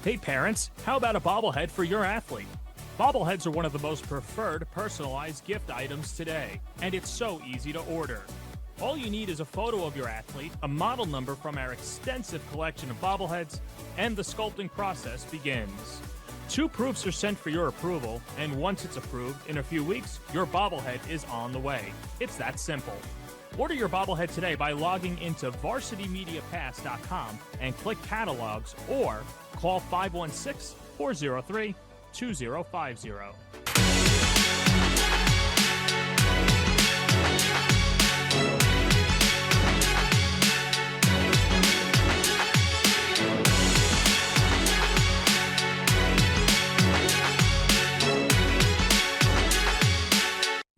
Hey parents, how about a bobblehead for your athlete? Bobbleheads are one of the most preferred personalized gift items today, and it's so easy to order. All you need is a photo of your athlete, a model number from our extensive collection of bobbleheads, and the sculpting process begins. 2 proofs are sent for your approval, and once it's approved, in a few weeks, your bobblehead is on the way. It's that simple. Order your bobblehead today by logging into varsitymediapass.com and click Catalogs or call 516-403-2050.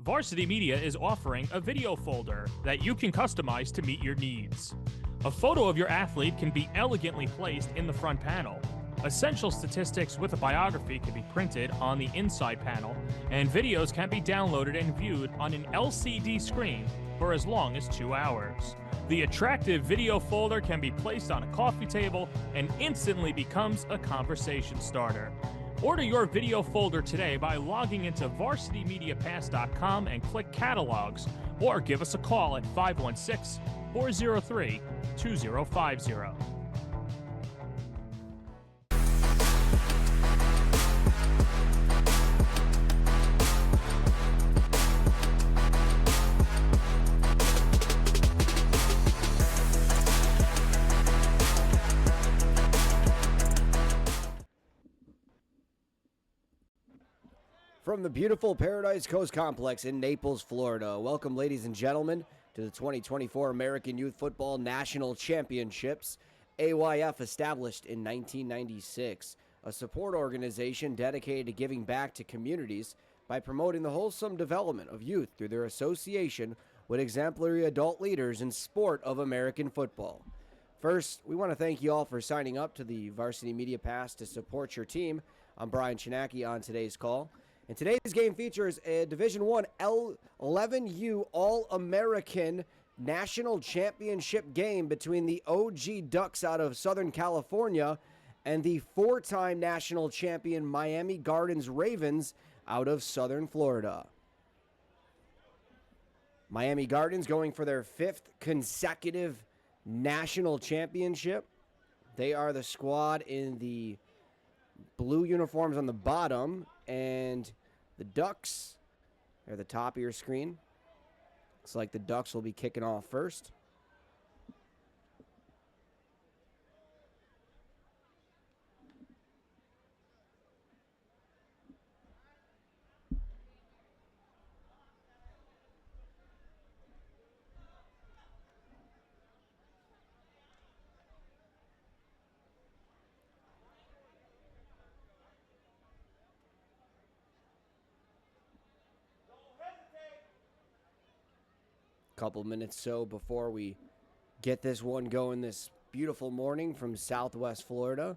Varsity Media is offering a video folder that you can customize to meet your needs. A photo of your athlete can be elegantly placed in the front panel. Essential statistics with a biography can be printed on the inside panel, and videos can be downloaded and viewed on an LCD screen for as long as 2 hours. The attractive video folder can be placed on a coffee table and instantly becomes a conversation starter. Order your video folder today by logging into varsitymediapass.com and click Catalogs, or give us a call at 516-403-2050. From the beautiful Paradise Coast Complex in Naples, Florida, welcome, ladies and gentlemen, to the 2024 American Youth Football National Championships. AYF, established in 1996, a support organization dedicated to giving back to communities by promoting the wholesome development of youth through their association with exemplary adult leaders in sport of American football. First, we want to thank you all for signing up to the Varsity Media Pass to support your team. I'm Brian Chinacki on today's call. And today's game features a Division I L11U All-American National Championship game between the OG Ducks out of Southern California and the 4-time national champion Miami Gardens Ravens out of Southern Florida. Miami Gardens going for their 5th consecutive national championship. They are the squad in the blue uniforms on the bottom, and the Ducks are the top of your screen. Looks like the Ducks will be kicking off first. Couple minutes so before we get this one going this beautiful morning from Southwest Florida.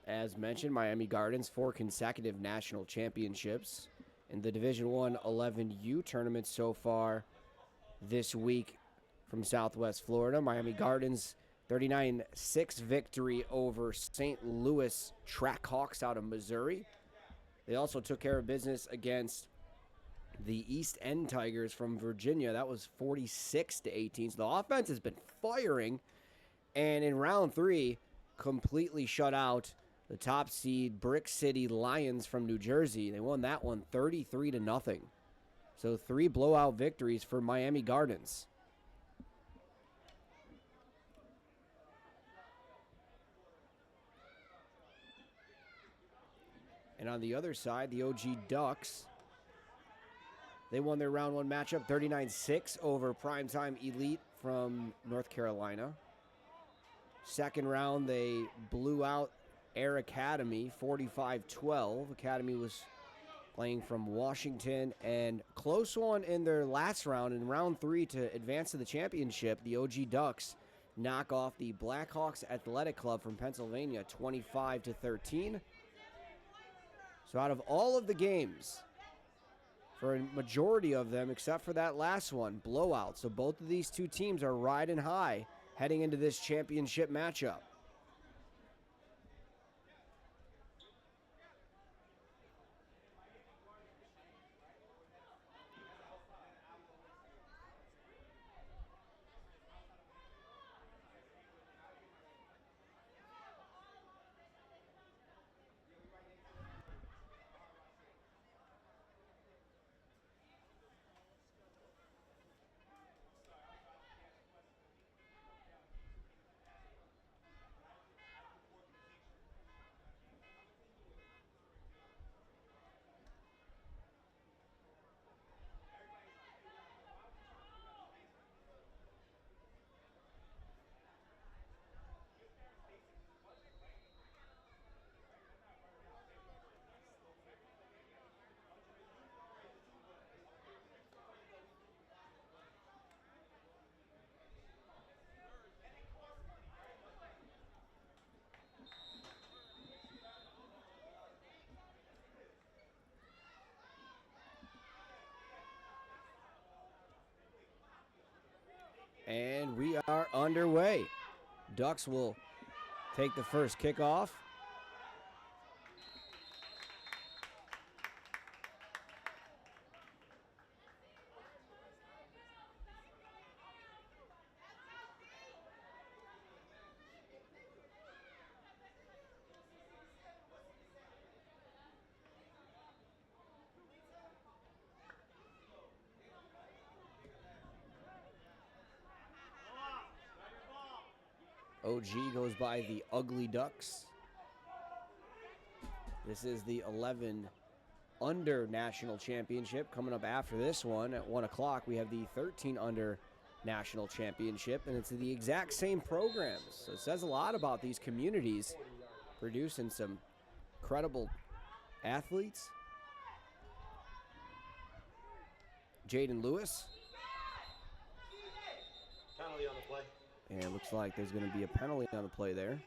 As mentioned, Miami Gardens 4 consecutive national championships in the Division I 11U tournament so far this week from Southwest Florida. Miami Gardens 39-6 victory over St. Louis Trackhawks out of Missouri. They also took care of business against the East End Tigers from Virginia. That was 46-18. So the offense has been firing. And in round 3, completely shut out the top seed Brick City Lions from New Jersey. They won that one 33-0. So 3 blowout victories for Miami Gardens. And on the other side, the OG Ducks, they won their round 1 matchup 39-6 over Primetime Elite from North Carolina. Second round, they blew out Air Academy 45-12. Academy was playing from Washington, and close one in their last round. In round 3 to advance to the championship, the OG Ducks knock off the Blackhawks Athletic Club from Pennsylvania 25-13. So out of all of the games for a majority of them, except for that last one, blowout. So both of these two teams are riding high heading into this championship matchup. And we are underway. Ducks will take the first kickoff. OG goes by the Ugly Ducks. This is the 11 under national championship. Coming up after this one at 1 o'clock, we have the 13 under national championship, and it's the exact same programs. So it says a lot about these communities producing some credible athletes. Jaden Lewis. Penalty on the play. And it looks like there's going to be a penalty on the play there.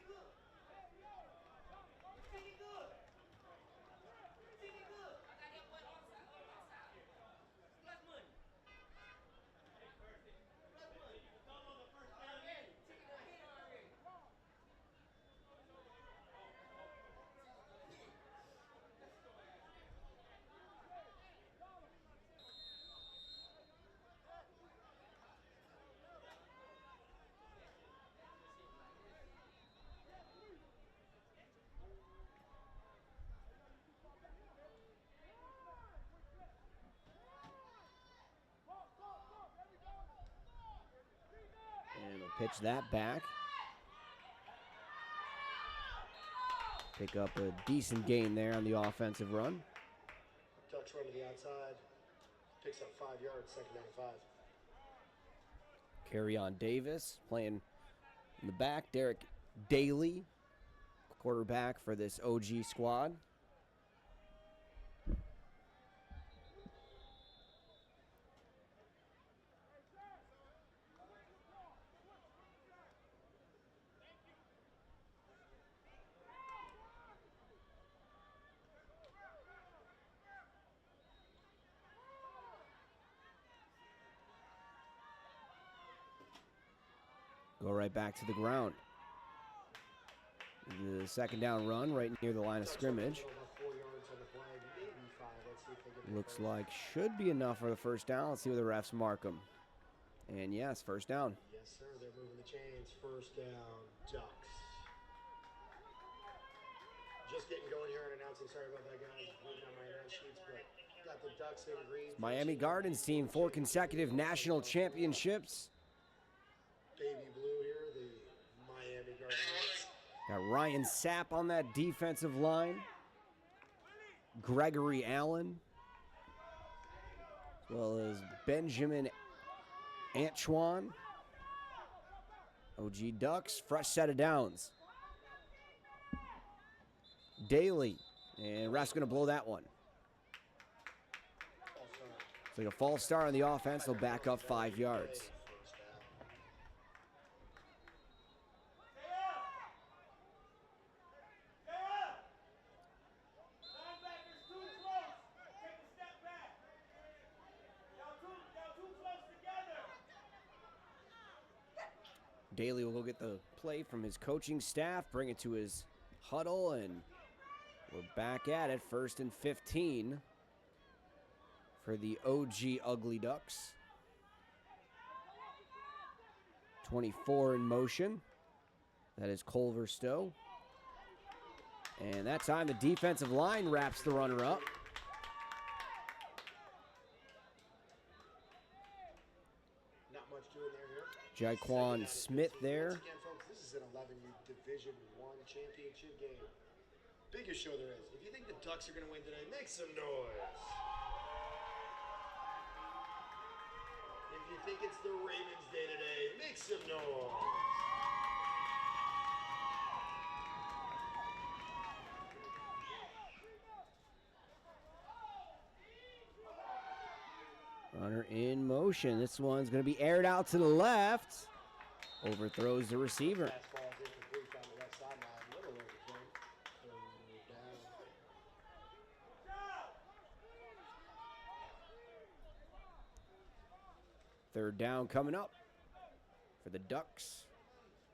And we'll pitch that back. Pick up a decent gain there on the offensive run. Ducks run to the outside. Picks up 5 yards, second down 5. Carry on Davis playing in the back. Derek Daly, quarterback for this OG squad. Go right back to the ground. The second down run right near the line of scrimmage. Looks like should be enough for the first down. Let's see where the refs mark them. And yes, first down. Yes, sir. They're moving the chains. First down, Ducks. Just getting going here and announcing. Sorry about that, guys. Moving on my announce sheets, but got the Ducks in green. Miami Gardens team, 4 consecutive national championships. Baby blue here, the Miami Gardens. Got Ryan Sapp on that defensive line. Gregory Allen. As well as Benjamin Antoine. OG Ducks, fresh set of downs. Daly, and ref's going to blow that one. It's like a false start on the offense. They'll back up 5 yards. Daly will go get the play from his coaching staff, bring it to his huddle, and we're back at it. 1st and 15 for the OG Ugly Ducks. 24 in motion. That is Culver Stowe. And that time the defensive line wraps the runner up. Not much doing there here. Jaquan Smith there. Once again, folks, this is an 11U Division I championship game. Biggest show there is. If you think the Ducks are going to win today, make some noise. If you think it's the Ravens' day today, make some noise. Runner in motion. This one's going to be aired out to the left. Overthrows the receiver. Fastball is incomplete on the left sideline. Little overthrown. Third down. Third down coming up for the Ducks.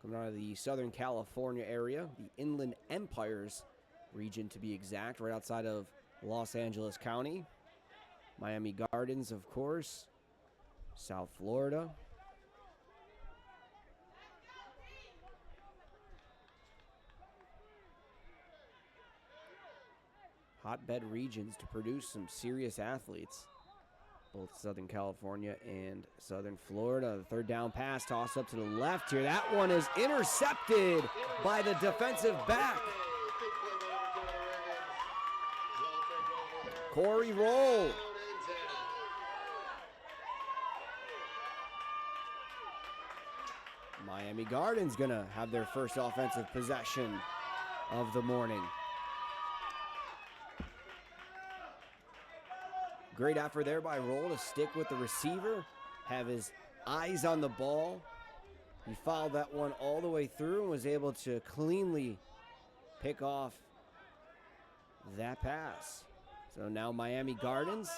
Coming out of the Southern California area, the Inland Empires region to be exact, right outside of Los Angeles County. Miami Gardens, of course. South Florida. Hotbed regions to produce some serious athletes. Both Southern California and Southern Florida. The third down pass tossed up to the left here. That one is intercepted by the defensive back. Corey Roll. Miami Gardens going to have their first offensive possession of the morning. Great effort there by Roll to stick with the receiver, have his eyes on the ball. He fouled that one all the way through and was able to cleanly pick off that pass. So now Miami Gardens,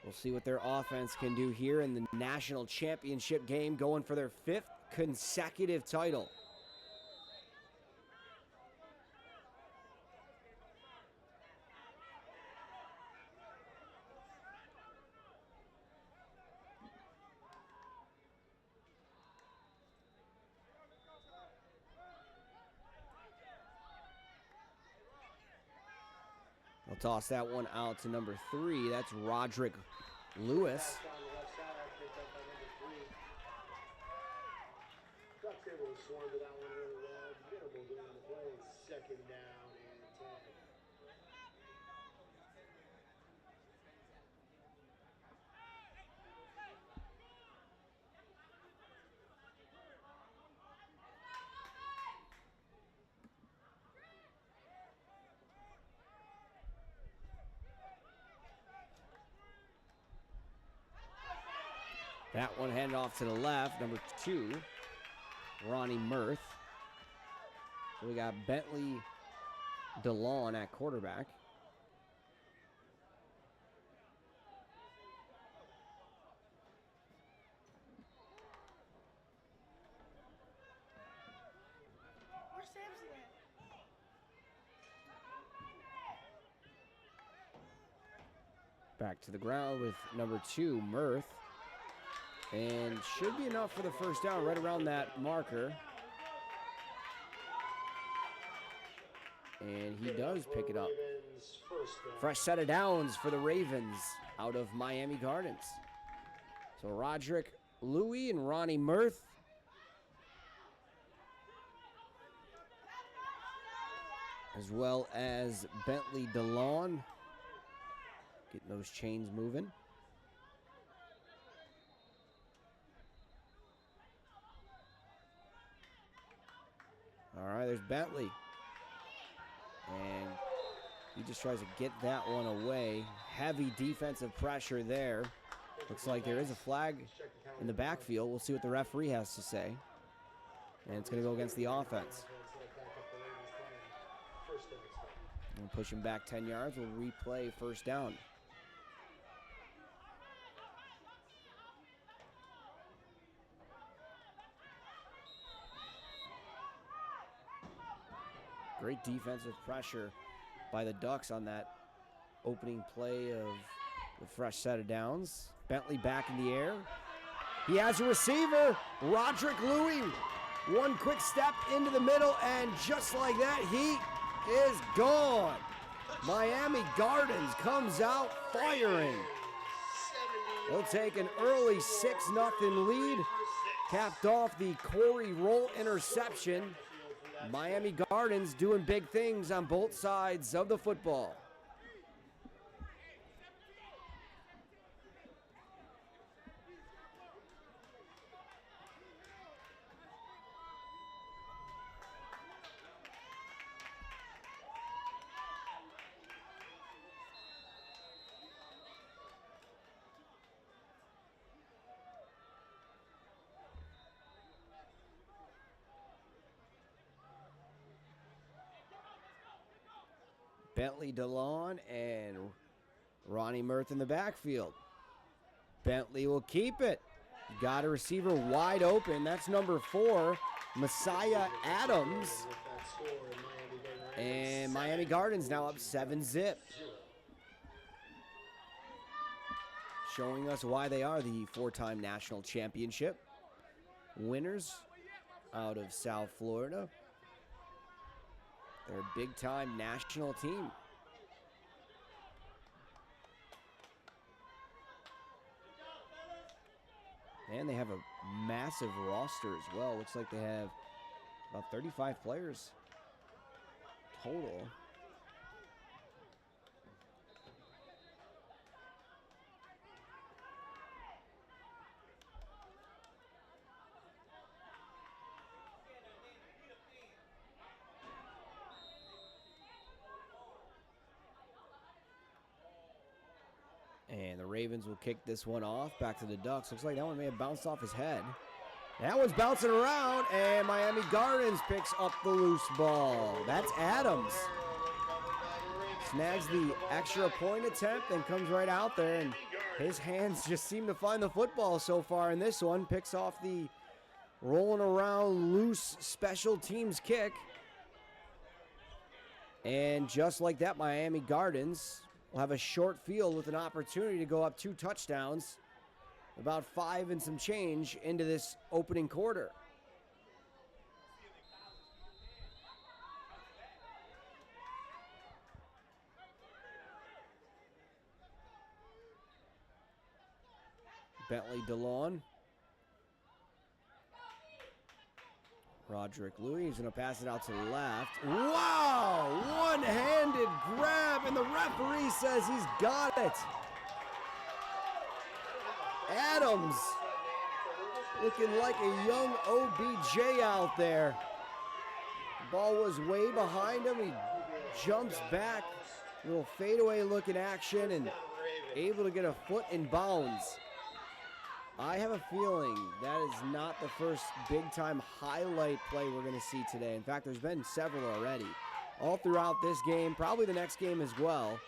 we'll see what their offense can do here in the national championship game, going for their 5th consecutive title. I'll toss that one out to number 3. That's Roderick Lewis. Ducks able to swarm to that one really well. Minimal doing the play. 2nd down and 10. That one handed off to the left, number 2, Ronnie Mirth. So we got Bentley DeLon at quarterback. Where's Samson at? Back to the ground with number 2, Mirth. And should be enough for the first down, right around that marker. And he does pick it up. Fresh set of downs for the Ravens out of Miami Gardens. So Roderick Louie and Ronnie Mirth. As well as Bentley DeLon. Getting those chains moving. All right, there's Bentley. And he just tries to get that one away. Heavy defensive pressure there. Looks like there is a flag in the backfield. We'll see what the referee has to say. And it's going to go against the offense. We'll push him back 10 yards. We'll replay first down. Great defensive pressure by the Ducks on that opening play of the fresh set of downs. Bentley back in the air. He has a receiver, Roderick Louis. One quick step into the middle, and just like that, he is gone. Miami Gardens comes out firing. They'll take an early 6-0 lead. Capped off the Corey Roll interception. Miami Gardens doing big things on both sides of the football. Bentley DeLon and Ronnie Mirth in the backfield. Bentley will keep it. Got a receiver wide open. That's number 4, Messiah Adams. And Miami Gardens now up 7-0. Showing us why they are the 4-time national championship winners out of South Florida. They're a big-time national team. And they have a massive roster as well. Looks like they have about 35 players total. And the Ravens will kick this one off. Back to the Ducks. Looks like that one may have bounced off his head. That one's bouncing around, and Miami Gardens picks up the loose ball. That's Adams. Snags the extra point attempt and comes right out there, and his hands just seem to find the football so far in this one. Picks off the rolling around loose special teams kick. And just like that, Miami Gardens will have a short field with an opportunity to go up 2 touchdowns, about 5 and some change into this opening quarter. Bentley DeLon. Roderick Louis is going to pass it out to the left. Wow! One-handed grab, and the referee says he's got it. Adams looking like a young OBJ out there. The ball was way behind him. He jumps back. Little fadeaway looking action and able to get a foot in bounds. I have a feeling that is not the first big-time highlight play we're going to see today. In fact, there's been several already. All throughout this game, probably the next game as well,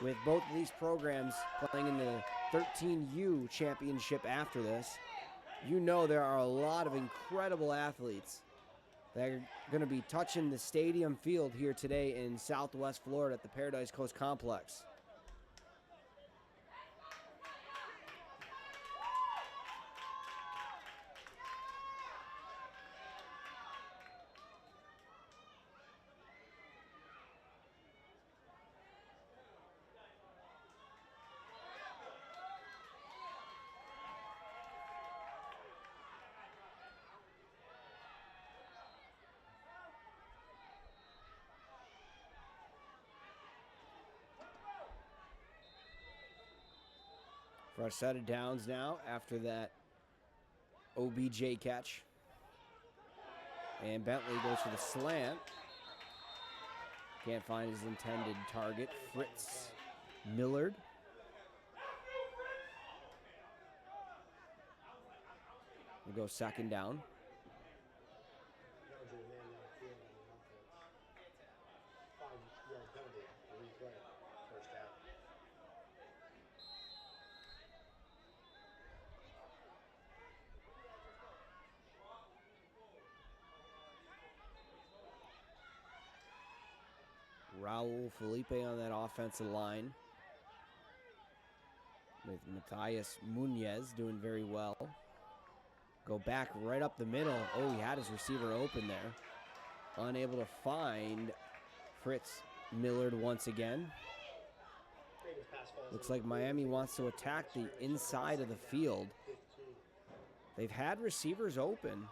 with both of these programs playing in the 13U championship after this. You know there are a lot of incredible athletes that are going to be touching the stadium field here today in Southwest Florida at the Paradise Coast Complex. Fresh set of downs now after that OBJ catch. And Bentley goes for the slant. Can't find his intended target, Fritz Millard. We'll go second down. Raul Felipe on that offensive line. With Matthias Munez doing very well. Go back right up the middle. Oh, he had his receiver open there. Unable to find Fritz Millard once again. Looks like Miami wants to attack the inside of the field. They've had receivers open.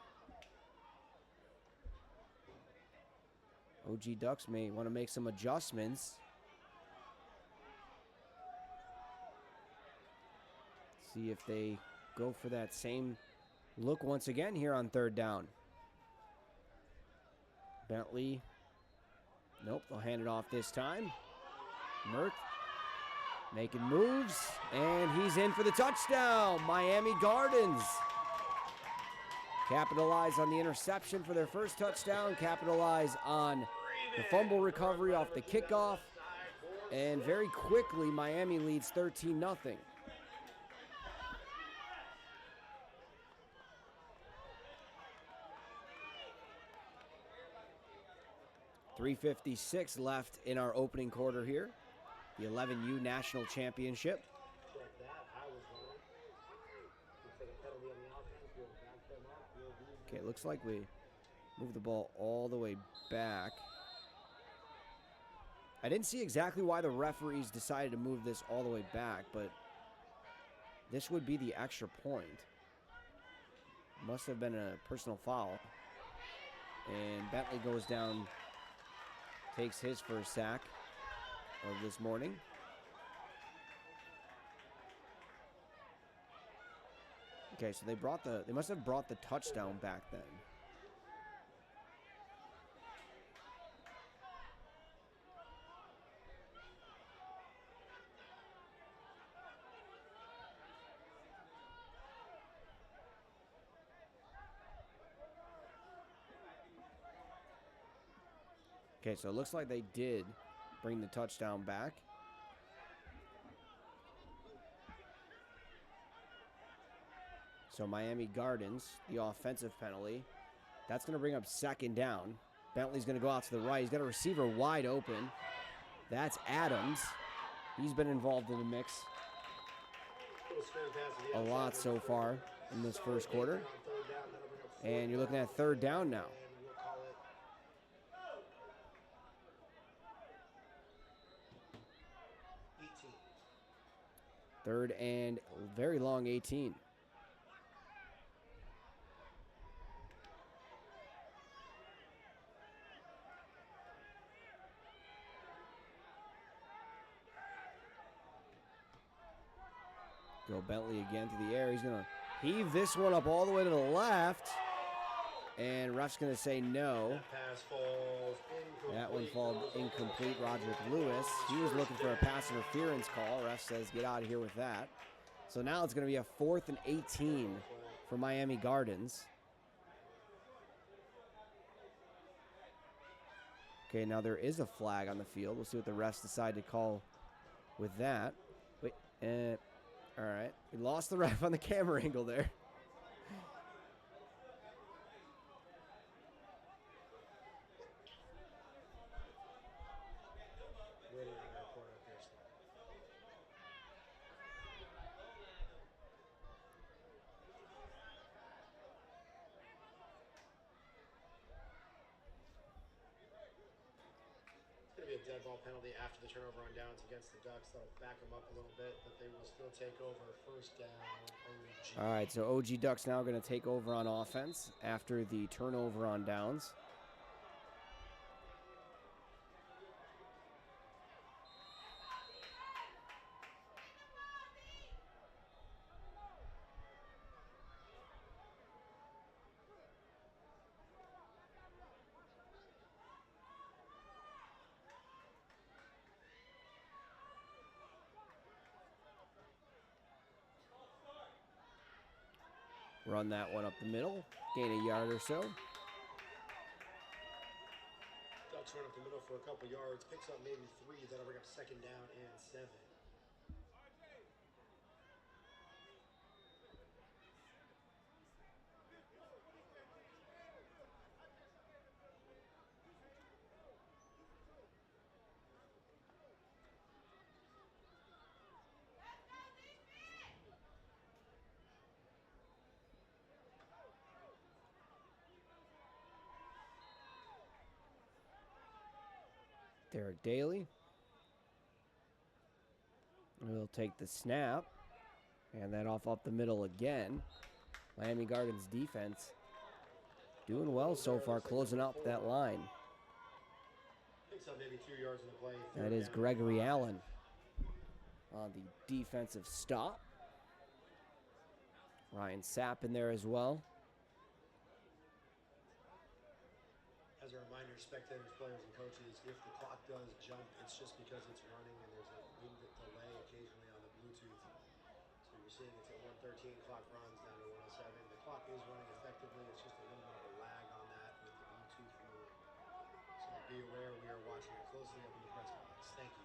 OG Ducks may want to make some adjustments. See if they go for that same look once again here on third down. Bentley. Nope, they'll hand it off this time. Merth making moves, and he's in for the touchdown. Miami Gardens capitalize on the interception for their first touchdown, capitalize on the fumble recovery off the kickoff, and very quickly Miami leads 13-0. 3:56 left in our opening quarter here. The 11U National Championship. Okay, it looks like we moved the ball all the way back. I didn't see exactly why the referees decided to move this all the way back, but this would be the extra point. Must have been a personal foul. And Bentley goes down, takes his first sack of this morning. Okay, so they must have brought the touchdown back then. Okay, so it looks like they did bring the touchdown back. So Miami Gardens, the offensive penalty. That's going to bring up second down. Bentley's going to go out to the right. He's got a receiver wide open. That's Adams. He's been involved in the mix a lot so far in this first quarter. And you're looking at third down now. Third and very long 18. Go Bentley again to the air. He's going to heave this one up all the way to the left. And ref's going to say no. Pass falls incomplete. That one falls incomplete. Roderick Lewis. He was looking for a pass interference call. Ref says get out of here with that. So now it's going to be a 4th and 18 for Miami Gardens. Okay, now there is a flag on the field. We'll see what the refs decide to call with that. Wait, all right. We lost the ref on the camera angle there. Dead ball penalty after the turnover on downs against the Ducks. That'll back them up a little bit, but they will still take over first down. OG. All right, so OG Ducks now going to take over on offense after the turnover on downs. Run that one up the middle, gain a yard or so. Ducks run up the middle for a couple yards, picks up maybe 3. That'll bring up second down and 7. Derek Daly will take the snap. And that off up the middle again. Miami Gardens defense doing well so far, closing up that line. Picks up maybe 2 yards in the play. That is Gregory Allen on the defensive stop. Ryan Sapp in there as well. As a reminder, spectators, players, and coaches, if the clock does jump, it's just because it's running and there's a wind delay occasionally on the Bluetooth. So you're seeing it's at 113, clock runs down to 107. The clock is running effectively. It's just a little bit of a lag on that with the Bluetooth mode. So be aware, we are watching it closely up in the press box. Thank you.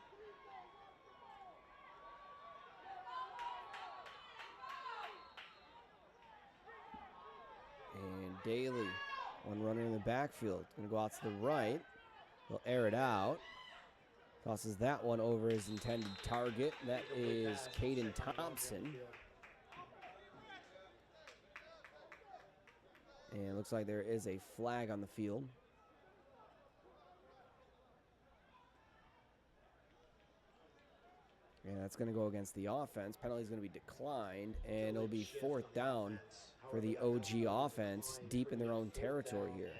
And Daly, one runner in the backfield. Going to go out to the right. He'll air it out. Tosses that one over his intended target. That is Caden Thompson. And it looks like there is a flag on the field. And that's going to go against the offense. Penalty is going to be declined, and it'll be 4th down for the OG offense deep in their own territory here.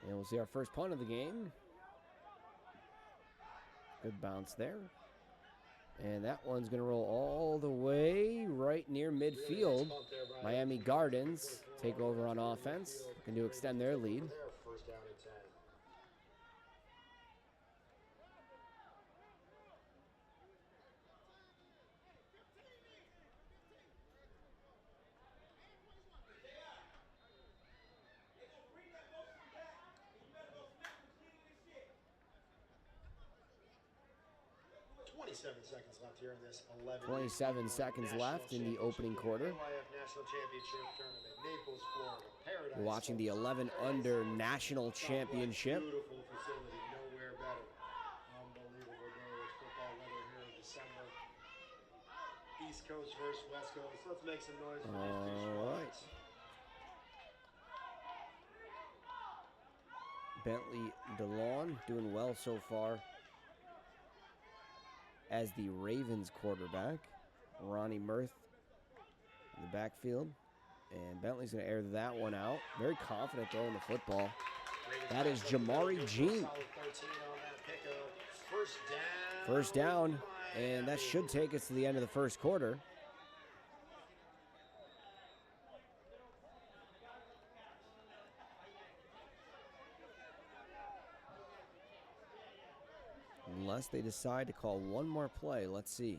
And we'll see our first punt of the game. Good bounce there. And that one's going to roll all the way right near midfield. Miami Gardens take over on offense, looking to extend their lead. First down and 10. 27 seconds left here in this 11. 27 seconds left in the opening quarter. AYF National Championship Tournament, Naples, Florida, Paradise. We're watching the 11 under National Championship. Beautiful facility, nowhere better. Unbelievable day. It's football weather here in December. East Coast versus West Coast. Let's make some noise for these two All squads. right. Bentley DeLon doing well so far as the Ravens quarterback. Ronnie Mirth in the backfield. And Bentley's going to air that one out. Very confident throwing the football. That is Jamari Jean. First down. And that should take us to the end of the first quarter. Unless they decide to call one more play. Let's see.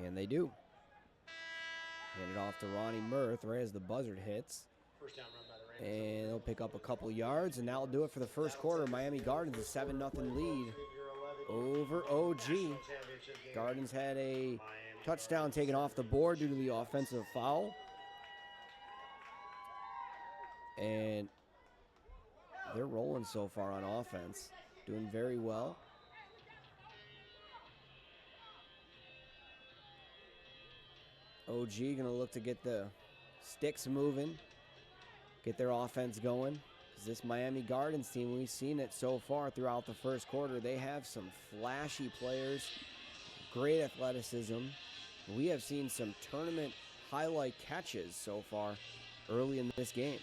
And they do. Hand it off to Ronnie Mirth right as the buzzard hits. First down run by the Ravens. And they'll pick up a couple yards, and that'll do it for the first quarter. Miami Gardens a 7-0 lead over OG. Gardens had a touchdown taken off the board due to the offensive foul. And they're rolling so far on offense. Doing very well. OG going to look to get the sticks moving, get their offense going. Because this Miami Gardens team, we've seen it so far throughout the first quarter. They have some flashy players, great athleticism. We have seen some tournament highlight catches so far early in this game.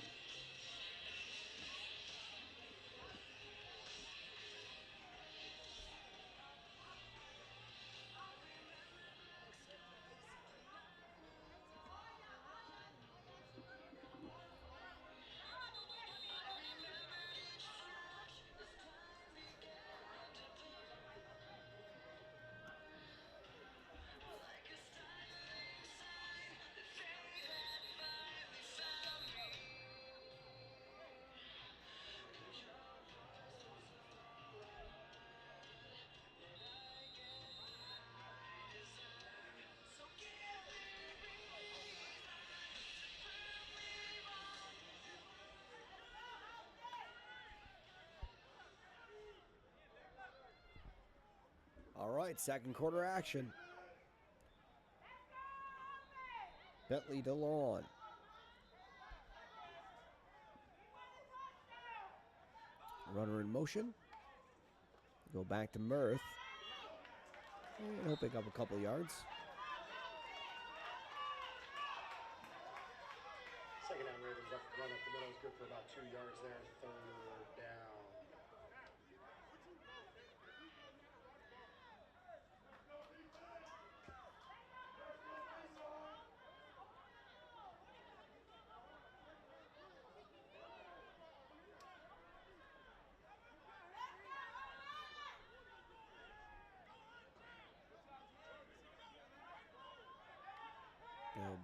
All right, second quarter action. Bentley DeLon. Runner in motion. Go back to Mirth. And he'll pick up a couple yards. Second down, Ravens up run up the middle is good for about 2 yards there. Third down.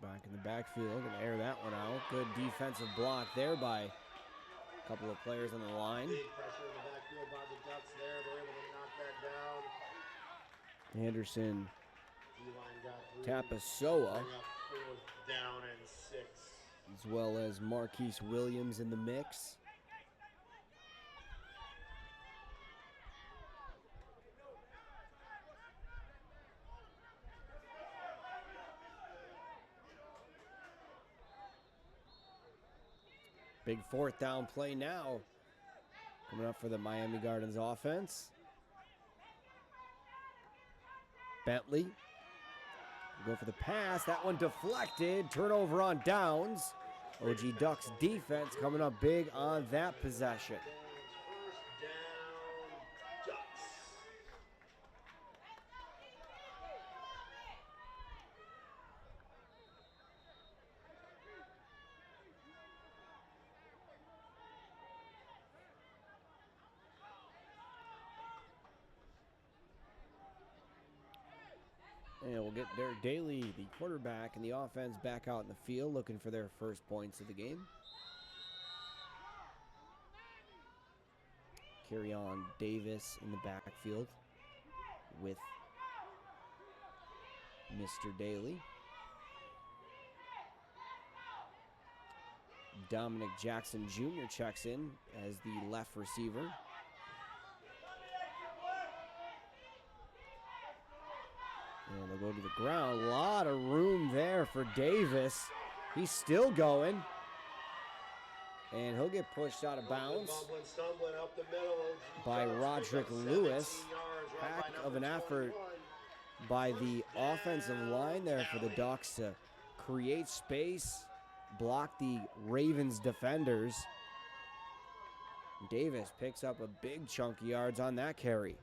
Back in the backfield and air that one out. Good defensive block there by a couple of players on the line. Big pressure in the backfield by the Ducks there. They're able to knock that down. Anderson, D-line got through. Tapasoa, Bring up 4th down and 6. as well as Marquise Williams in the mix. Big 4th down play now. Coming up for the Miami Gardens offense. Bentley. Go for the pass. That one deflected. Turnover on downs. OG Ducks defense coming up big on that possession. First down, Ducks. And we'll get Derek Daly, the quarterback, and the offense back out in the field looking for their first points of the game. Carry on Davis in the backfield with Mr. Daly. Dominic Jackson Jr. checks in as the left receiver. And they'll go to the ground. A lot of room there for Davis. He's still going. And he'll get pushed out of bounds Stumbling up the middle. by Roderick Lewis. Heck of an effort by the offensive line there for the Ducks to create space, block the Ravens defenders. Davis picks up a big chunk of yards on that carry.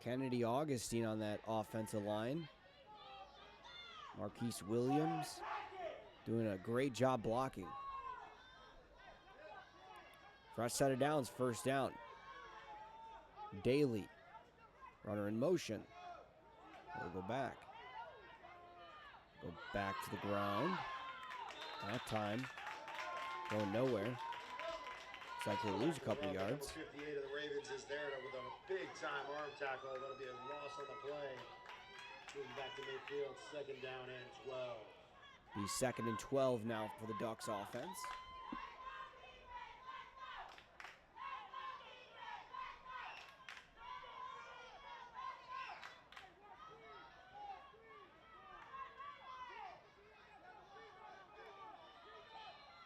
Kennedy Augustine on that offensive line. Marquise Williams doing a great job blocking. Fresh set of downs, first down. Daly, runner in motion. They'll go back. Go back to the ground. That time, going nowhere. Looks like they lose a couple of yards. 58 of the Ravens is there with a big-time arm tackle. That'll be a loss on the play. Moving back to midfield, second down and 12. Be second and 12 now for the Ducks offense.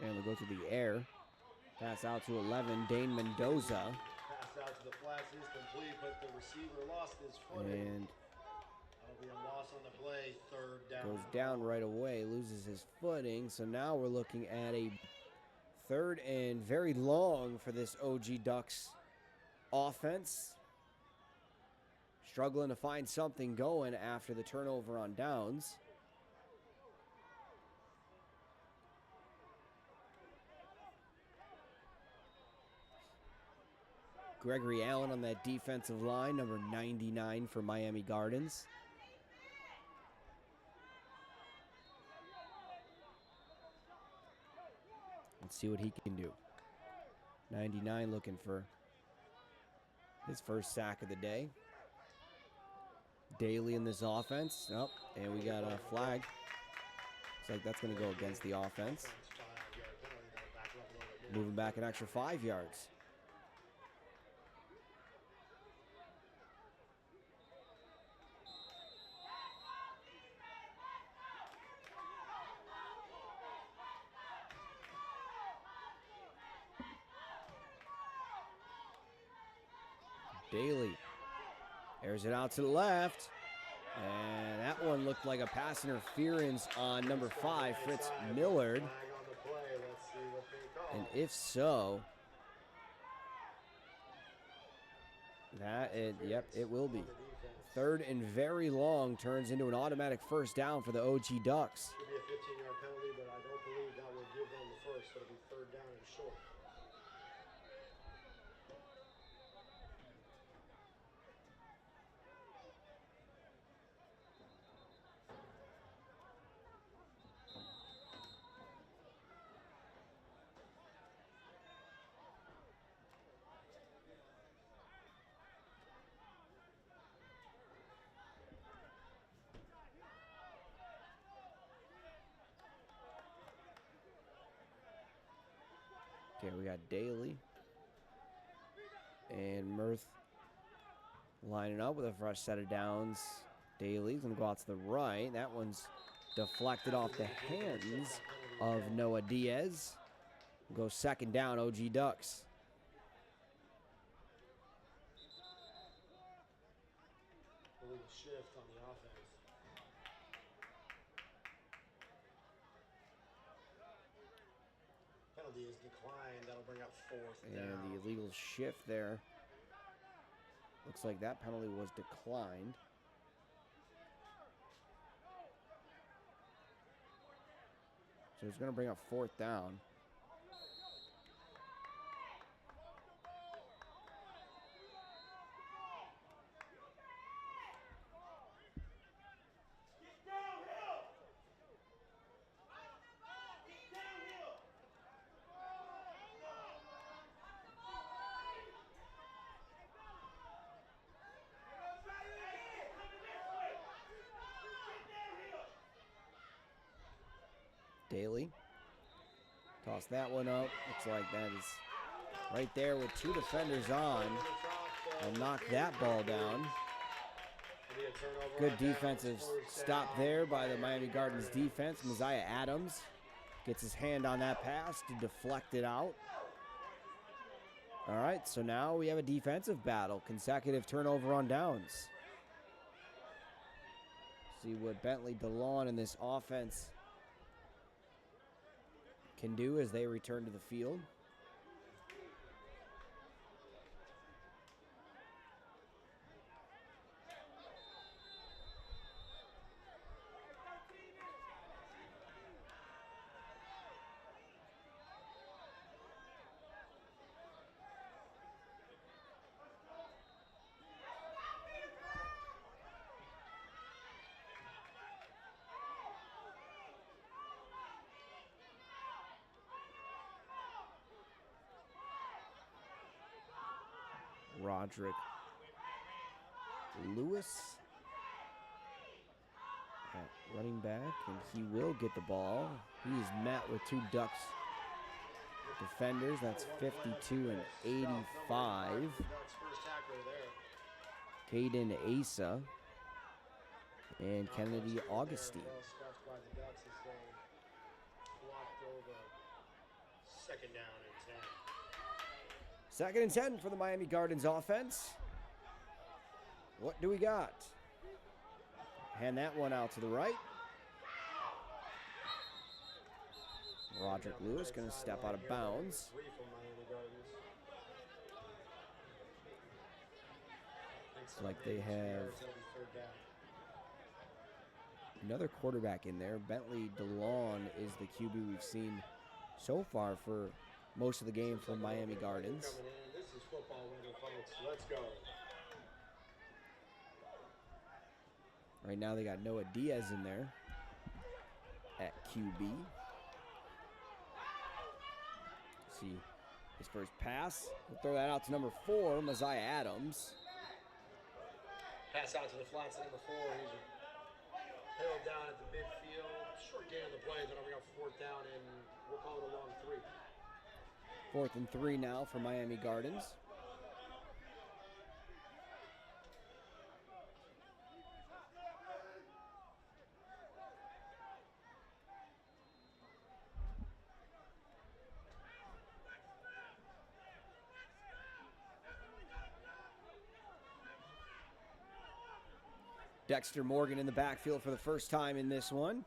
And we'll go to the air. Pass out to 11, Dane Mendoza. Pass out to the flats is complete, but the receiver lost his footing. And that'll be a loss on the play, third down. goes down right away, loses his footing. So now we're looking at a third and very long for this OG Ducks offense. Struggling to find something going after the turnover on downs. Gregory Allen on that defensive line, number 99 for Miami Gardens. Let's see what he can do. 99 looking for his first sack of the day. Daly in this offense. Oh, and we got a flag. Looks like that's going to go against the offense. 5-yard penalty. That'll back up a little bit more. Moving back an extra 5 yards. Daly airs it out to the left. And that one looked like a pass interference on number 5, Fritz Millard. Flag on the play. Let's see what they call. And if so, it will be. On the defense. 3rd and very long turns into an automatic first down for the OG Ducks. Could be a 15-yard penalty, but I don't believe that will give them the first. It'll be 3rd down and short. Okay, we got Daly and Mirth lining up with a fresh set of downs. Daly's going to go out to the right. That one's deflected off the hands of Noah Diaz. Go 2nd down, OG Ducks. A little shift on the offense. Penalty is declined. That'll bring up 4th down. And the illegal shift there. Looks like that penalty was declined. So it's going to bring up 4th down. Daly. Toss that one up. Looks like that is right there with 2 defenders on. Will knock that ball down. Good defensive stop there by the Miami Gardens defense. Messiah Adams gets his hand on that pass to deflect it out. All right, so now we have a defensive battle. Consecutive turnover on downs. See what Bentley DeLon and this offense can do as they return to the field. Roderick Lewis at running back, and he will get the ball. He's met with 2 Ducks defenders. That's 52 and 85. Ducks first tackler there. Caden Asa and Kennedy Augustine. Well stuffed by the Ducks as they blocked over 2nd down and 10. 2nd and 10 for the Miami Gardens offense. What do we got? Hand that one out to the right. Roderick Lewis going to step out of bounds. 3 from Miami Gardens. Looks like they have It'll be 3rd down. another quarterback in there. Bentley DeLon is the QB we've seen so far for most of the game for Miami Gardens. Coming in. This is football weather, folks. Let's go. Right now they got Noah Diaz in there at QB. See his first pass. We'll throw that out to number 4, Messiah Adams. Pass out to the flats, number 4. He's held down at the midfield. Short gain on the play. and we'll call it a long 3. 4th and 3 now for Miami Gardens. Dexter Morgan in the backfield for the first time in this one.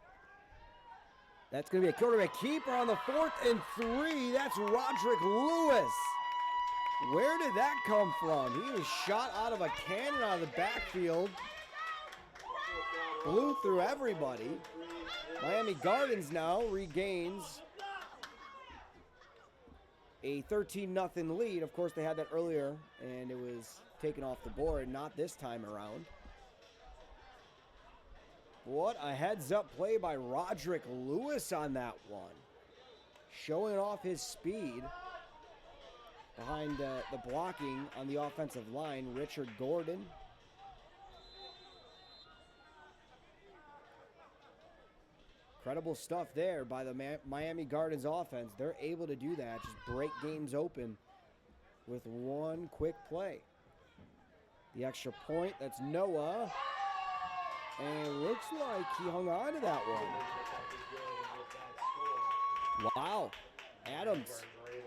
That's going to be a quarterback keeper on the 4th and 3. That's Roderick Lewis. Where did that come from? He was shot out of a cannon out of the backfield. Blew through everybody. Miami Gardens now regains a 13-0 lead. Of course, they had that earlier, and it was taken off the board. Not this time around. What a heads-up play by Roderick Lewis on that one. Showing off his speed behind the blocking on the offensive line, Richard Gordon. Incredible stuff there by the Miami Gardens offense. They're able to do that, just break games open with one quick play. The extra point, that's Noah. And it looks like he hung on to that one. Wow. Adams,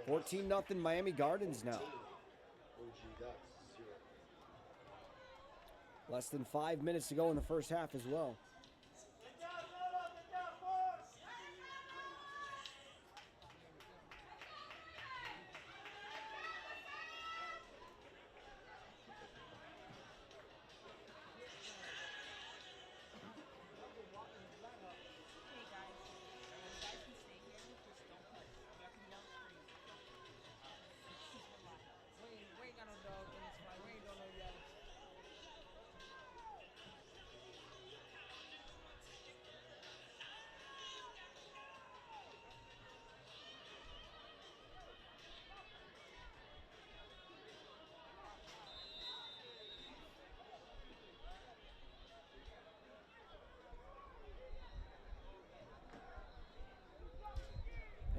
14-0 Miami Gardens now. Less than 5 minutes to go in the first half as well.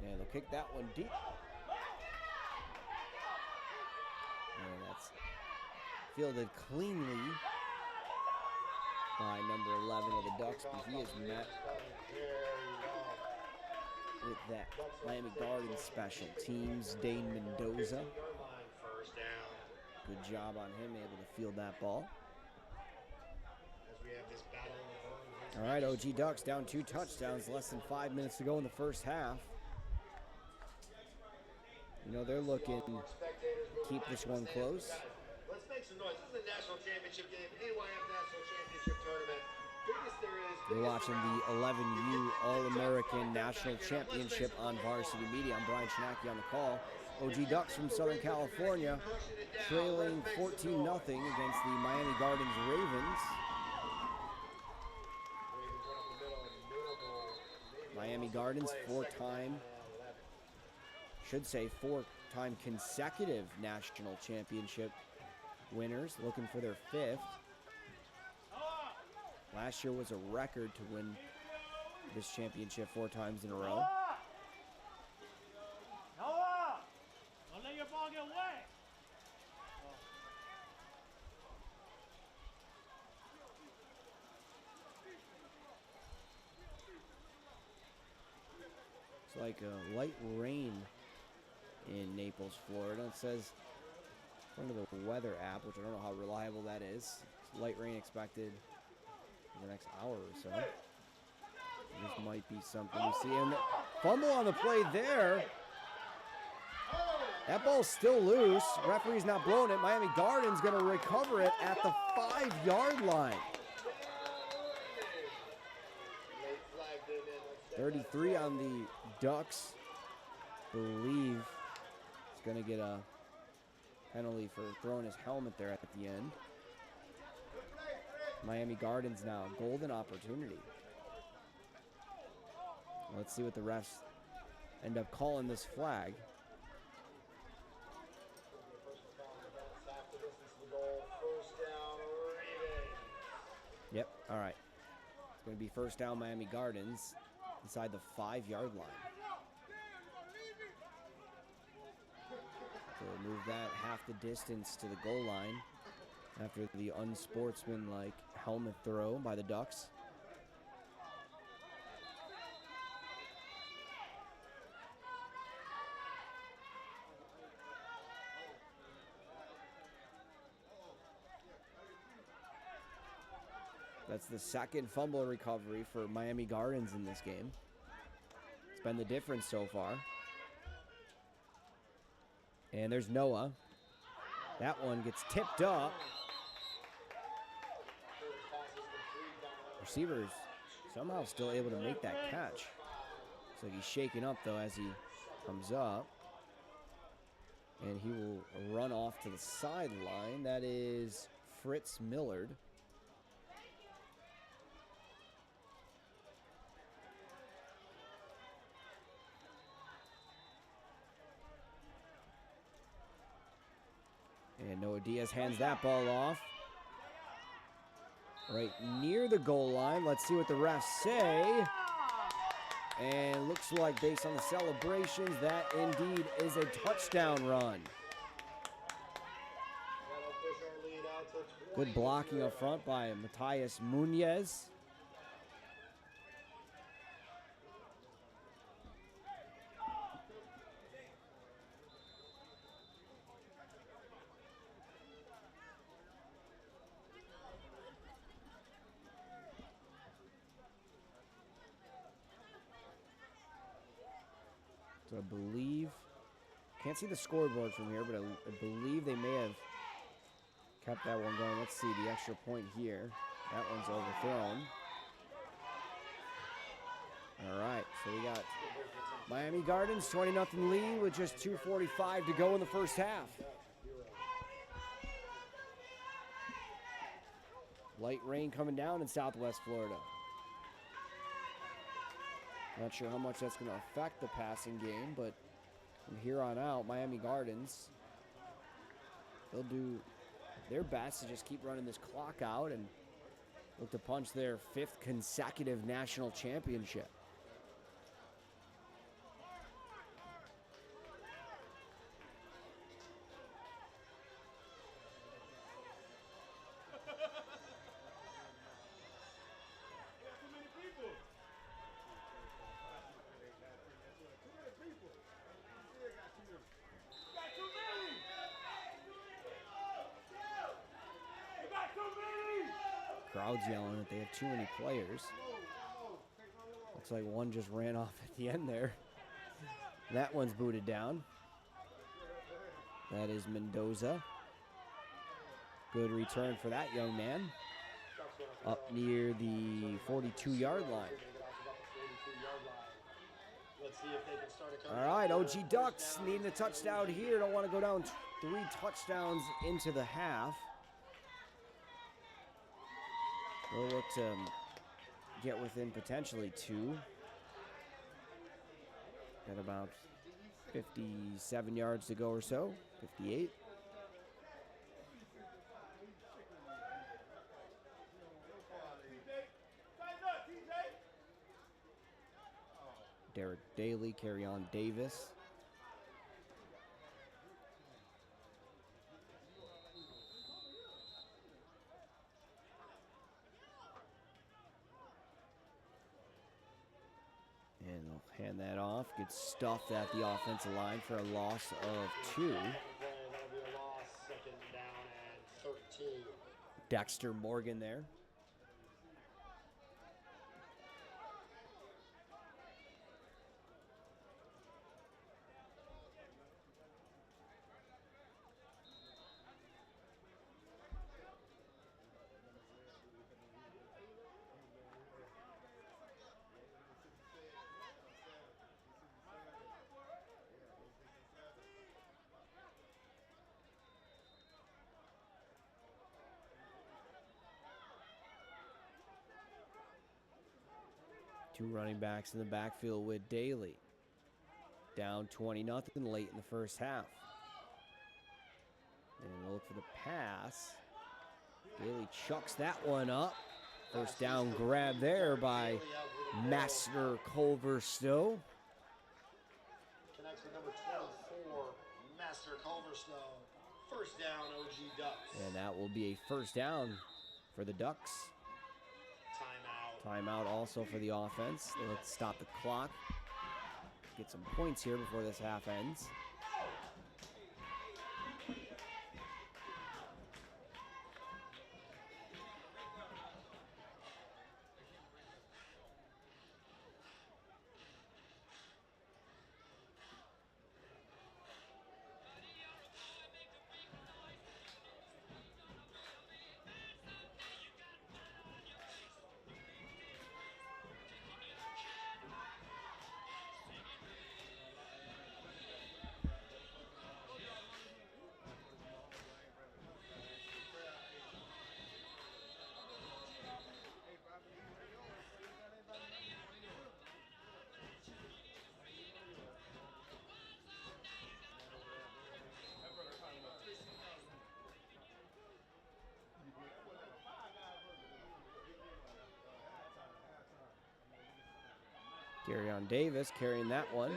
And they'll kick that one deep. And that's fielded cleanly by number 11 of the Ducks, but he is met with that Miami Gardens special teams, Dane Mendoza. Good job on him, able to field that ball. All right, OG Ducks down 2 touchdowns, less than 5 minutes to go in the first half. You know, they're looking to keep this one close. Let's make some noise. This is the national championship game, AYF National Championship Tournament. Biggest there is. You're watching the 11U All-American National Championship on Varsity Media. I'm Brian Schnacke on the call. OG Ducks from Southern California trailing 14-0 against the Miami Gardens Ravens. Miami Gardens, four-time consecutive national championship winners, looking for their 5th. Last year was a record to win this championship 4 times in a row. Noah! Don't let your ball get away! It's like a light rain in Naples, Florida. It says under the weather app, which I don't know how reliable that is. Light rain expected in the next hour or so. This might be something we see. And fumble on the play there. That ball's still loose. Referee's not blowing it. Miami Gardens going to recover it at the 5-yard line. 33 on the Ducks. Believe he's going to get a penalty for throwing his helmet there at the end. Miami Gardens now, golden opportunity. Let's see what the refs end up calling this flag. Yep, all right. It's going to be first down Miami Gardens inside the 5-yard line. So move that half the distance to the goal line after the unsportsmanlike helmet throw by the Ducks. That's the second fumble recovery for Miami Gardens in this game. It's been the difference so far. And there's Noah. That one gets tipped up. Receiver's somehow still able to make that catch. Looks like he's shaking up, though, as he comes up. And he will run off to the sideline. That is Fritz Millard. And Noah Diaz hands that ball off. Right near the goal line. Let's see what the refs say. And looks like, based on the celebrations, that indeed is a touchdown run. Good blocking up front by Matias Munez. So I believe, can't see the scoreboard from here, but I believe they may have kept that one going. Let's see the extra point here. That one's overthrown. All right, so we got Miami Gardens 20-0 lead with just 2:45 to go in the first half. Light rain coming down in Southwest Florida. Not sure how much that's going to affect the passing game, but from here on out, Miami Gardens, they'll do their best to just keep running this clock out and look to punch their 5th consecutive national championship. Crowd's yelling that they have too many players. Looks like one just ran off at the end there. That one's booted down. That is Mendoza. Good return for that young man. Up near the 42-yard line. All right, OG Ducks needing a touchdown here. Don't want to go down 3 touchdowns into the half. We'll look to get within potentially 2. Got about 57 yards to go or so, 58. Derek Daly, carry on Davis. And they'll hand that off. Gets stuffed at the offensive line for a loss of 2. That'll be a loss, 2nd down and 13. Dexter Morgan there. Two running backs in the backfield with Daly. Down 20-0 late in the first half. And we'll look for the pass. Daly chucks that one up. First down grab there by Master Culver Stowe. Connects with number 24, Master Culver Snow. First down, OG Ducks. And that will be a first down for the Ducks. Timeout. Timeout also for the offense. Let's stop the clock. Get some points here before this half ends. Garyon Davis carrying that one.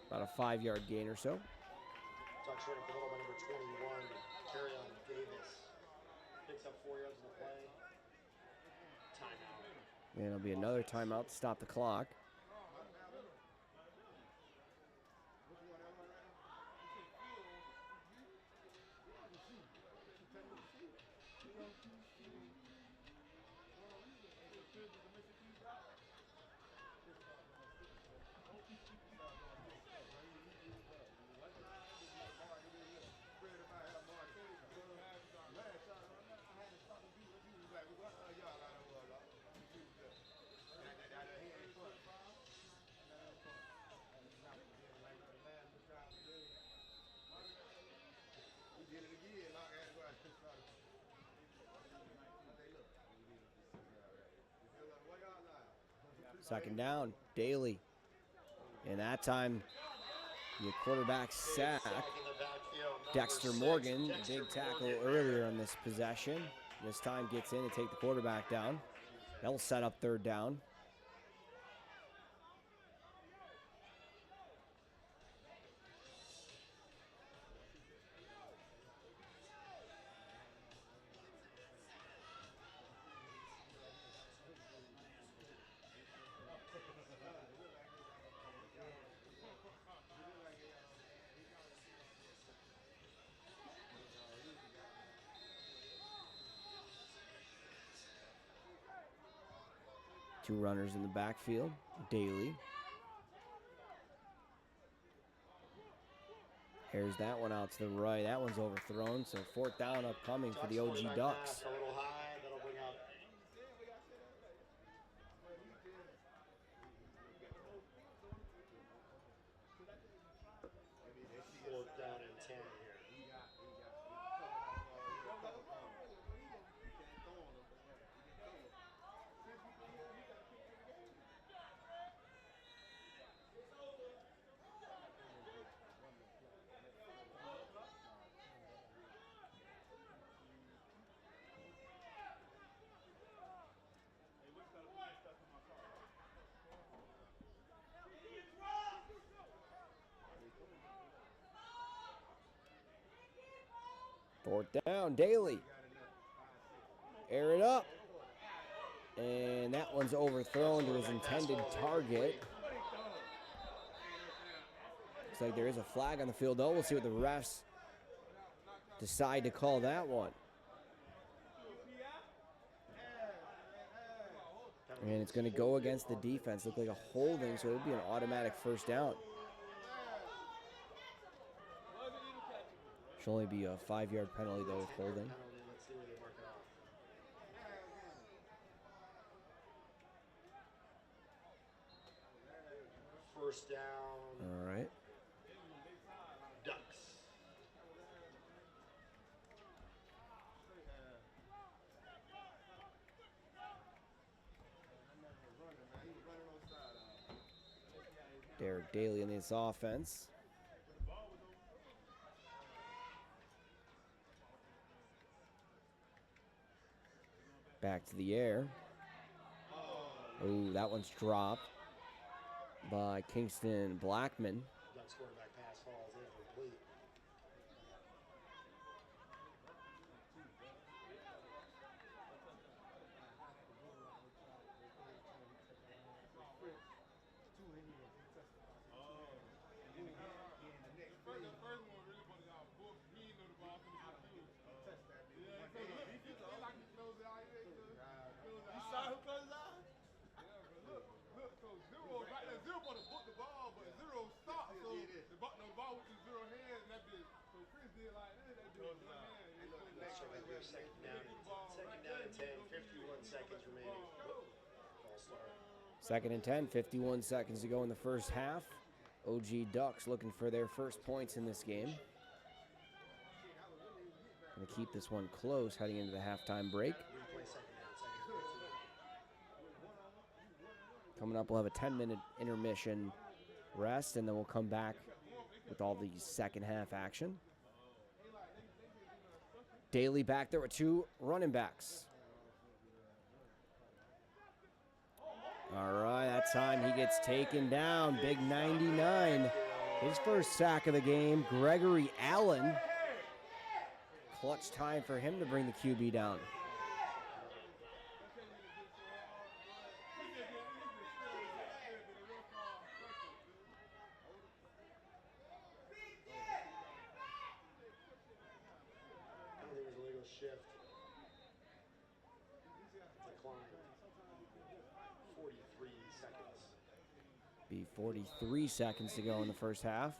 About a 5-yard gain or so. Ducks running for little by number 21. Carryon Davis picks up 4 yards on the play. Timeout. And it'll be another timeout to stop the clock. Second down, Daly. And that time, the quarterback sack. Dexter Morgan, big tackle earlier on this possession. This time gets in to take the quarterback down. That'll set up third down. Two runners in the backfield. Daly. Here's that one out to the right. That one's overthrown, so fourth down upcoming for the OG Ducks. A little high, that'll bring up fourth down and 10 here. Fourth down, Daly. Air it up. And that one's overthrown to his intended target. Looks like there is a flag on the field, though. We'll see what the refs decide to call that one. And it's going to go against the defense. Look like a holding, so it would be an automatic first down. Should only be a 5-yard penalty, though, with holding. Let's see where they mark it off. First down. All right. Ducks. Derek Daly in this offense. Back to the air. Oh, that one's dropped. by Kingston Blackman. Ducks quarterback pass falls incomplete. You saw who closed his eyes? Yeah, but look, so Zero right there. Zero want to book the ball, but Zero stopped, so the ball went to Zero hands, and that bitch. So Chris did like this, that bitch was one hand. So right there, second down and 10, 51 seconds remaining. False start. 2nd and 10, 51 seconds to go in the first half. OG Ducks looking for their first points in this game. Going to keep this one close heading into the halftime break. Replay second down, second and 15. Coming up, we'll have a 10-minute intermission rest, and then we'll come back with all the second half action. Daly back there with 2 running backs. All right, that time he gets taken down. Big 99. His first sack of the game, Gregory Allen. Clutch time for him to bring the QB down. There was a legal shift. Decline. 43 seconds. Be 43 seconds to go in the first half.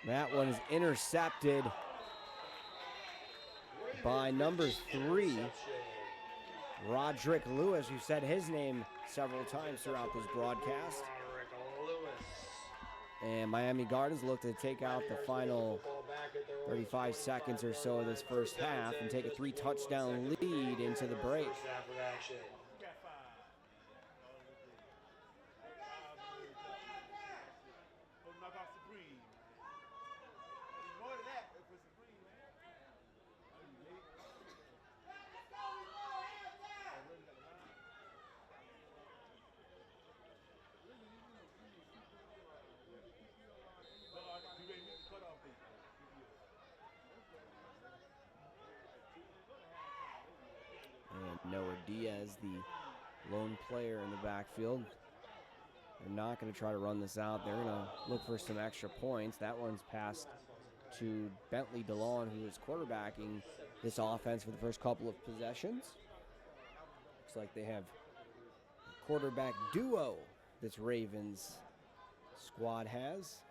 That one is intercepted by number 3, Roderick Lewis, who said his name several times throughout this broadcast. And Miami Gardens look to take out the final 35 seconds or so of this first half and take a 3-touchdown lead into the break. And Noah Diaz, the lone player in the backfield. They're not going to try to run this out. They're going to look for some extra points. That one's passed to Bentley DeLon, who is quarterbacking this offense for the first couple of possessions. Looks like they have a quarterback duo this Ravens squad has.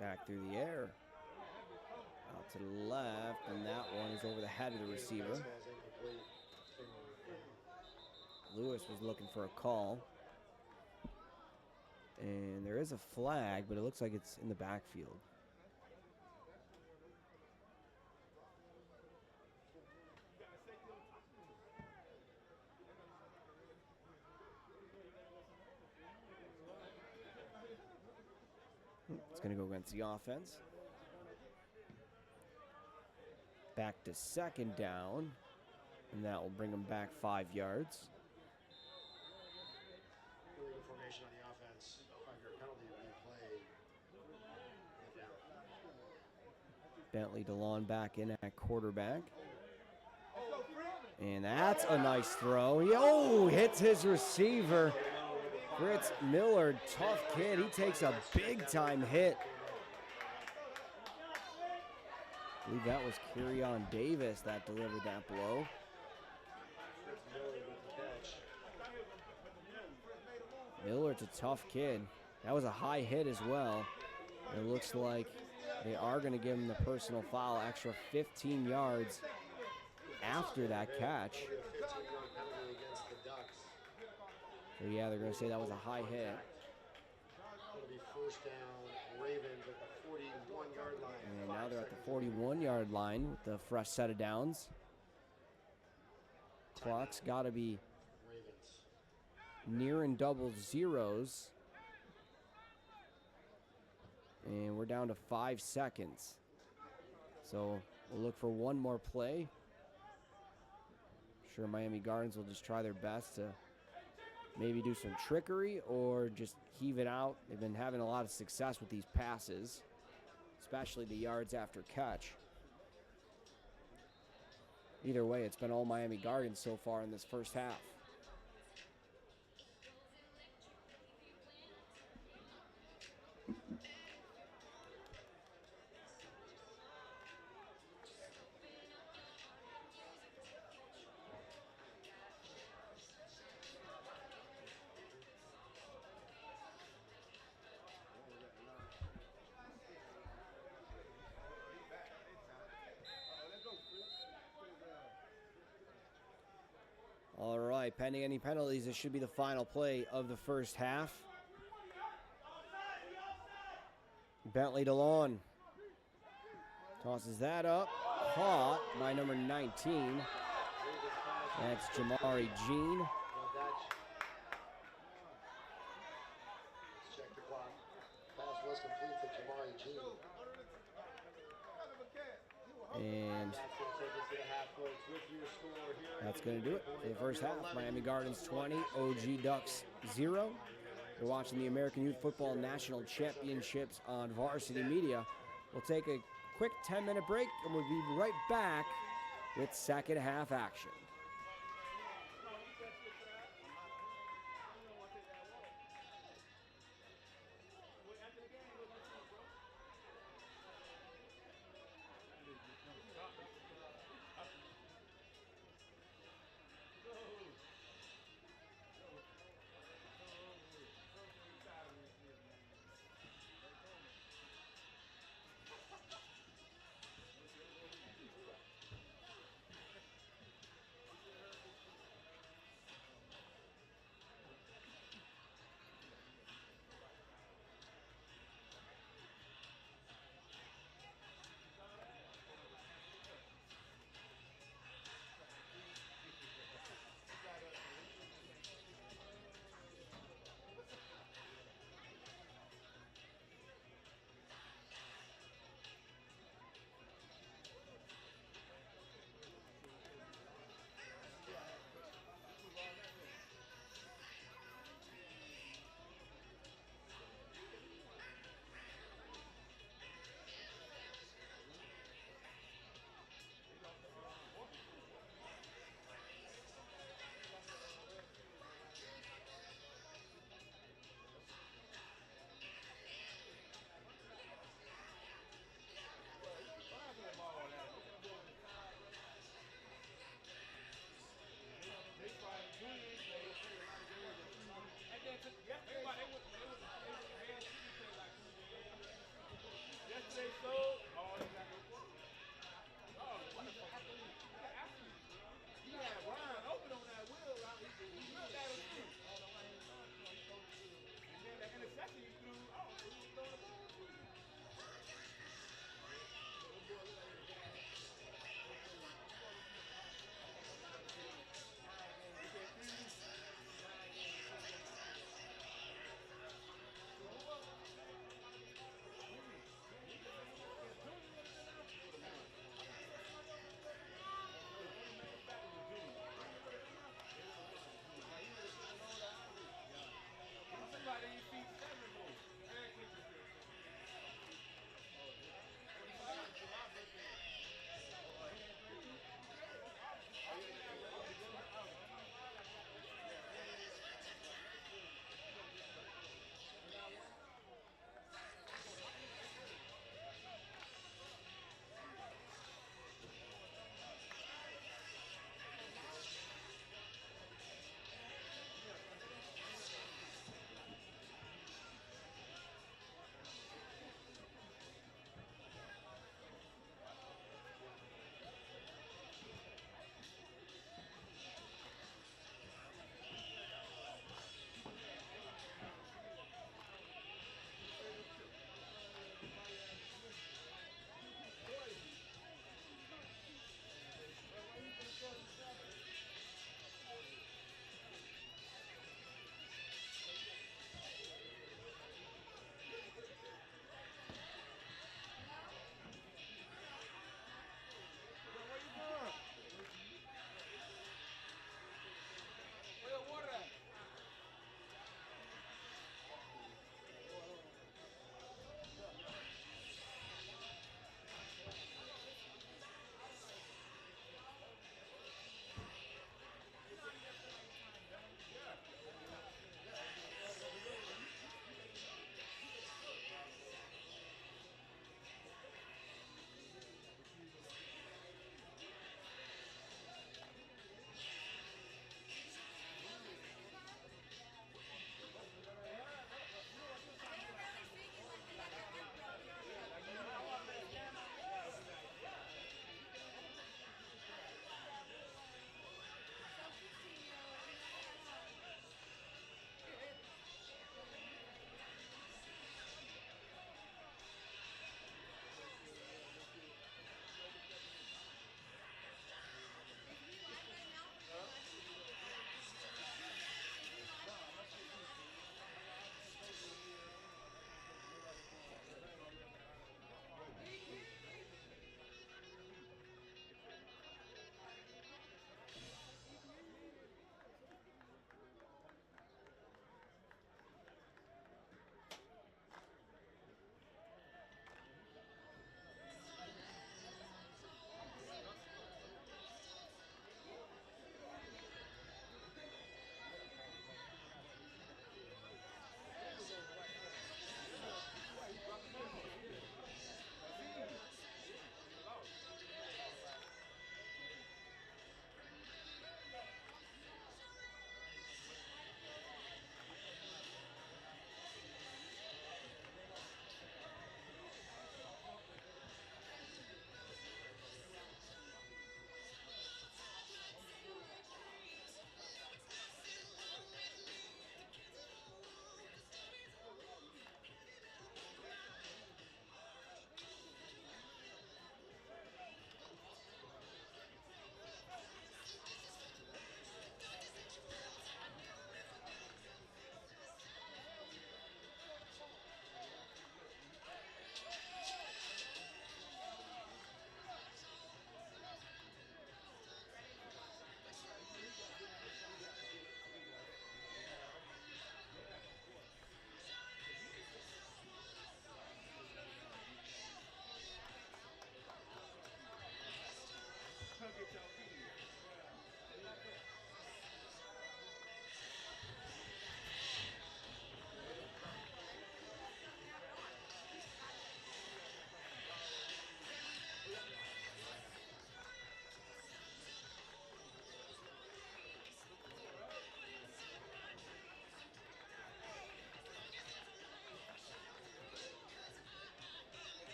Back through the air. Out to the left, and that one is over the head of the receiver. Lewis was looking for a call. And there is a flag, but it looks like it's in the backfield. It's going to go against the offense. Back to second down, and that will bring them back 5 yards. Illegal formation on the offense. 5-yard penalty will be played. Bentley DeLon back in at quarterback. And that's a nice throw. Oh, hits his receiver. Fritz Miller, tough kid. He takes a big-time hit. I believe that was Kerryon Davis that delivered that blow. Miller's a tough kid. That was a high hit as well. It looks like they are going to give him the personal foul, extra 15 yards after that catch. That'll be a 15-yard penalty against the Ducks. So yeah, they're going to say that was a high hit. It'll be first down, Ravens at the 41-yard line. And now they're at the 41-yard line with the fresh set of downs. Clock's got to be Ravens. near in double zeros. And we're down to 5 seconds. So we'll look for one more play. Sure, Miami Gardens will just try their best to maybe do some trickery or just heave it out. They've been having a lot of success with these passes, especially the yards after catch. Either way, it's been all Miami Gardens so far in this first half. All right, pending any penalties, this should be the final play of the first half. Bentley DeLon tosses that up, caught by number 19. That's Jamari Jean. Let's check the clock. Pass was complete to Jamari Jean. And That's going to take us to the half, folks, with your score here. that's going to do it for the first half. Miami Gardens 20, OG Ducks 0. You're watching the American Youth Football National Championships on Varsity Media. We'll take a quick 10-minute break, and we'll be right back with second half action.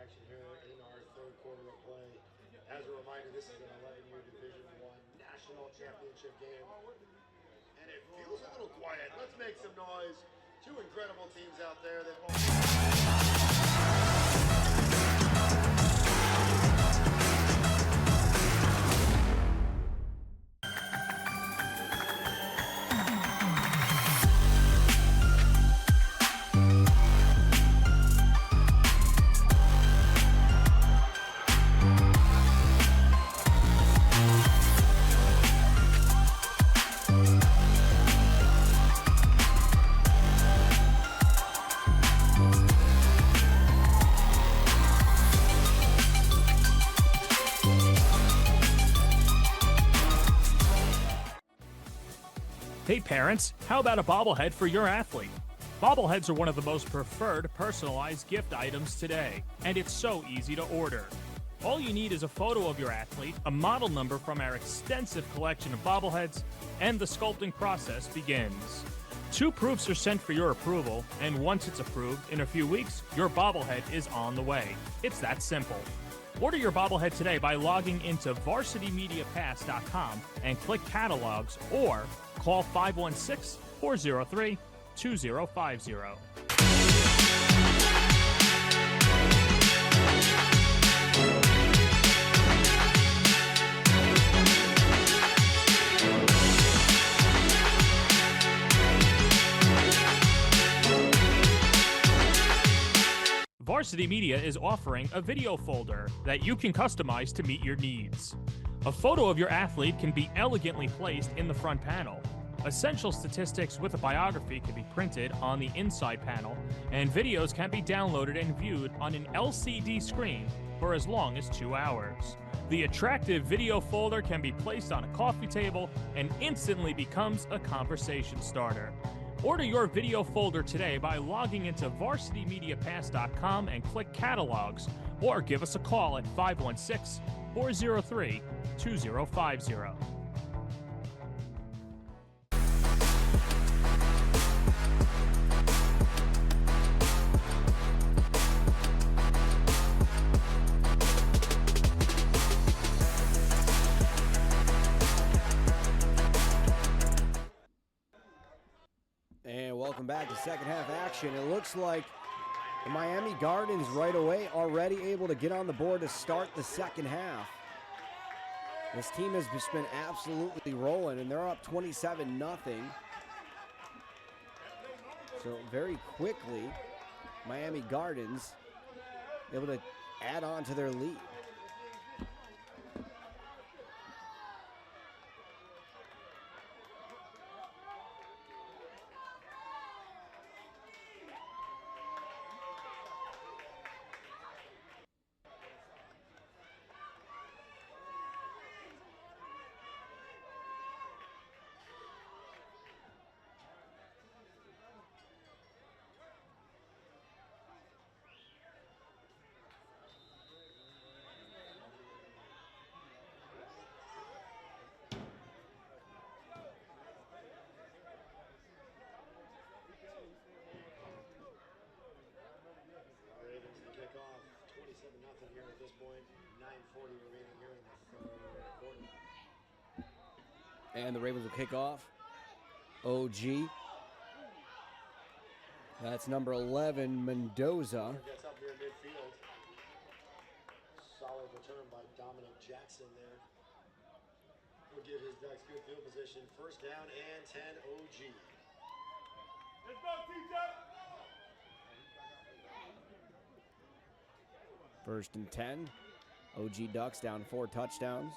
action here in our third quarter of play. As a reminder, this is an 11U Division I National Championship game. And it feels a little quiet. Let's make some noise. Two incredible teams out there. They've all... Hey parents, how about a bobblehead for your athlete? Bobbleheads are one of the most preferred personalized gift items today, and it's so easy to order. All you need is a photo of your athlete, a model number from our extensive collection of bobbleheads, and the sculpting process begins. 2 proofs are sent for your approval, and once it's approved, in a few weeks, your bobblehead is on the way. It's that simple. Order your bobblehead today by logging into varsitymediapass.com and click catalogs, or call 516-403-2050. Varsity Media is offering a video folder that you can customize to meet your needs. A photo of your athlete can be elegantly placed in the front panel. Essential statistics with a biography can be printed on the inside panel, and videos can be downloaded and viewed on an LCD screen for as long as 2 hours. The attractive video folder can be placed on a coffee table and instantly becomes a conversation starter. Order your video folder today by logging into varsitymediapass.com and click catalogs, or give us a call at 516-403-2050. And welcome back to second half action. It looks like the Miami Gardens right away already able to get on the board to start the second half. This team has just been absolutely rolling, and they're up 27-0. So very quickly, Miami Gardens able to add on to their lead. Ravens to kick off 27-0 here at this point. 9:40 remaining here in the third quarter. And the Ravens will kick off. OG. That's number 11, Mendoza. Gets up here in midfield. Solid return by Dominic Jackson there. Will give his Ducks good field position. First down and 10 OG. Let's go, TJ! First and 10. OG Ducks down 4 touchdowns.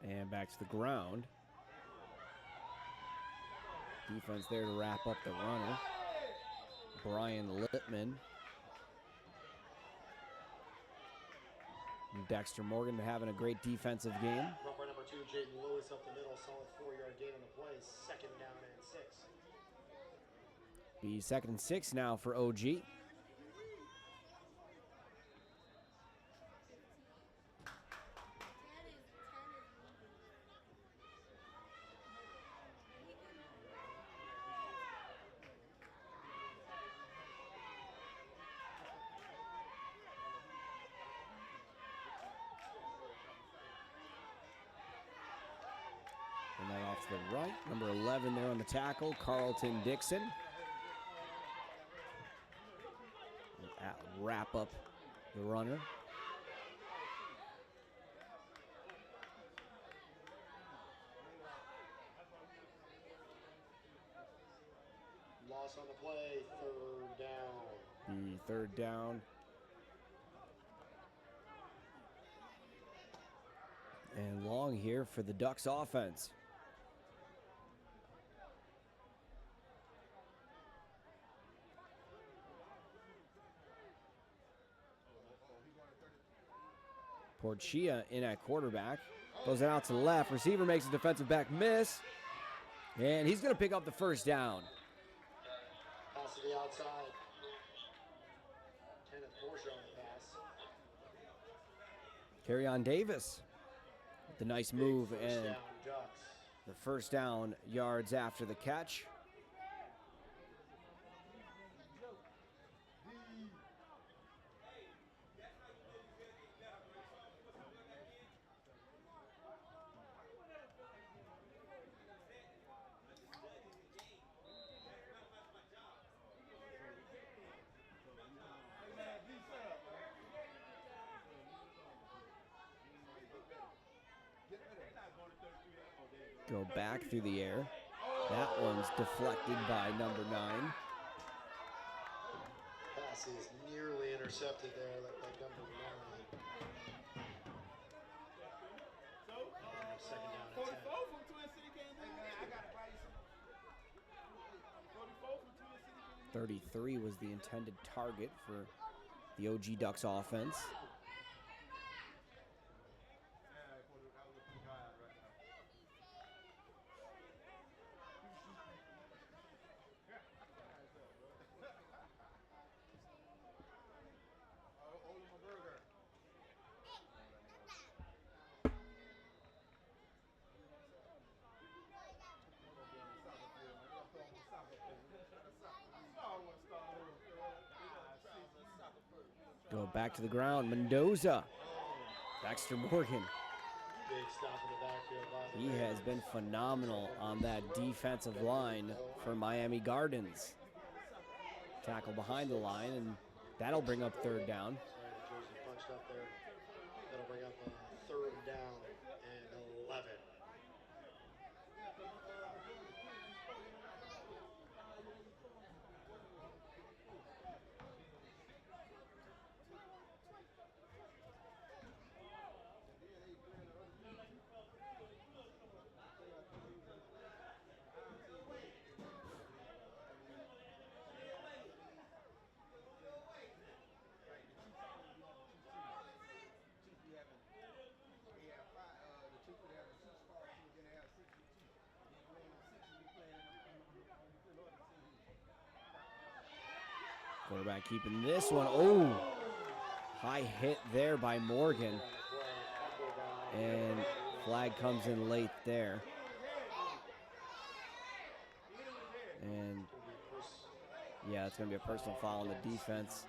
And back to the ground. Defense there to wrap up the runner. Brian Littman. Dexter Morgan having a great defensive game. Run by number 2, Jaden Lewis up the middle. Solid 4-yard gain on the play. 2nd down and 6. Be 2nd and 6 now for OG. And then off to the right, number 11 there on the tackle, Carlton Dixon. Wrap up the runner. Loss on the play. 3rd down. The 3rd down. And long here for the Ducks offense. Porchia in at quarterback. Goes it out to the left. Receiver makes a defensive back miss. And he's going to pick up the 1st down. Pass to the outside. Kenneth Porsche on the pass. Carry on Davis. The nice move First and down, Ducks. the 1st down yards after the catch. Go back through the air. That one's deflected by number 9. Pass is nearly intercepted there by number 9. 2nd down and 10. 33 was the intended target for the OG Ducks offense. Go back to the ground. Mendoza. Dexter Morgan. Big stop in the backfield by the He has been phenomenal on that defensive line for Miami Gardens. Tackle behind the line, and that'll bring up 3rd down. Jersey punched up there. That'll bring up 3rd down and 11. Quarterback keeping this one. Oh, high hit there by Morgan. And flag comes in late there. And yeah, it's going to be a personal foul on the defense.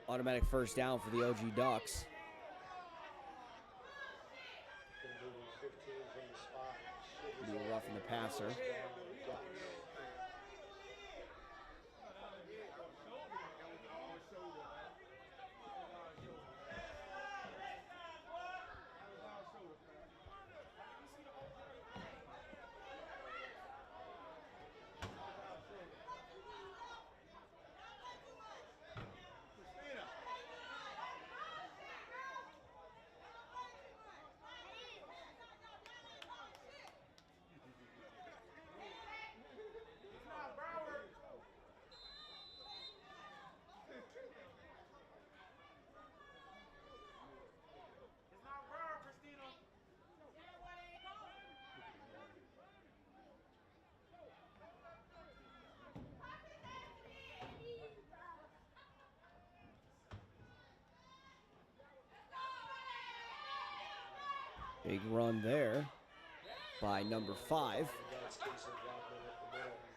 Automatic 1st down for the OG Ducks. Be roughing the passer. Big run there by number 5.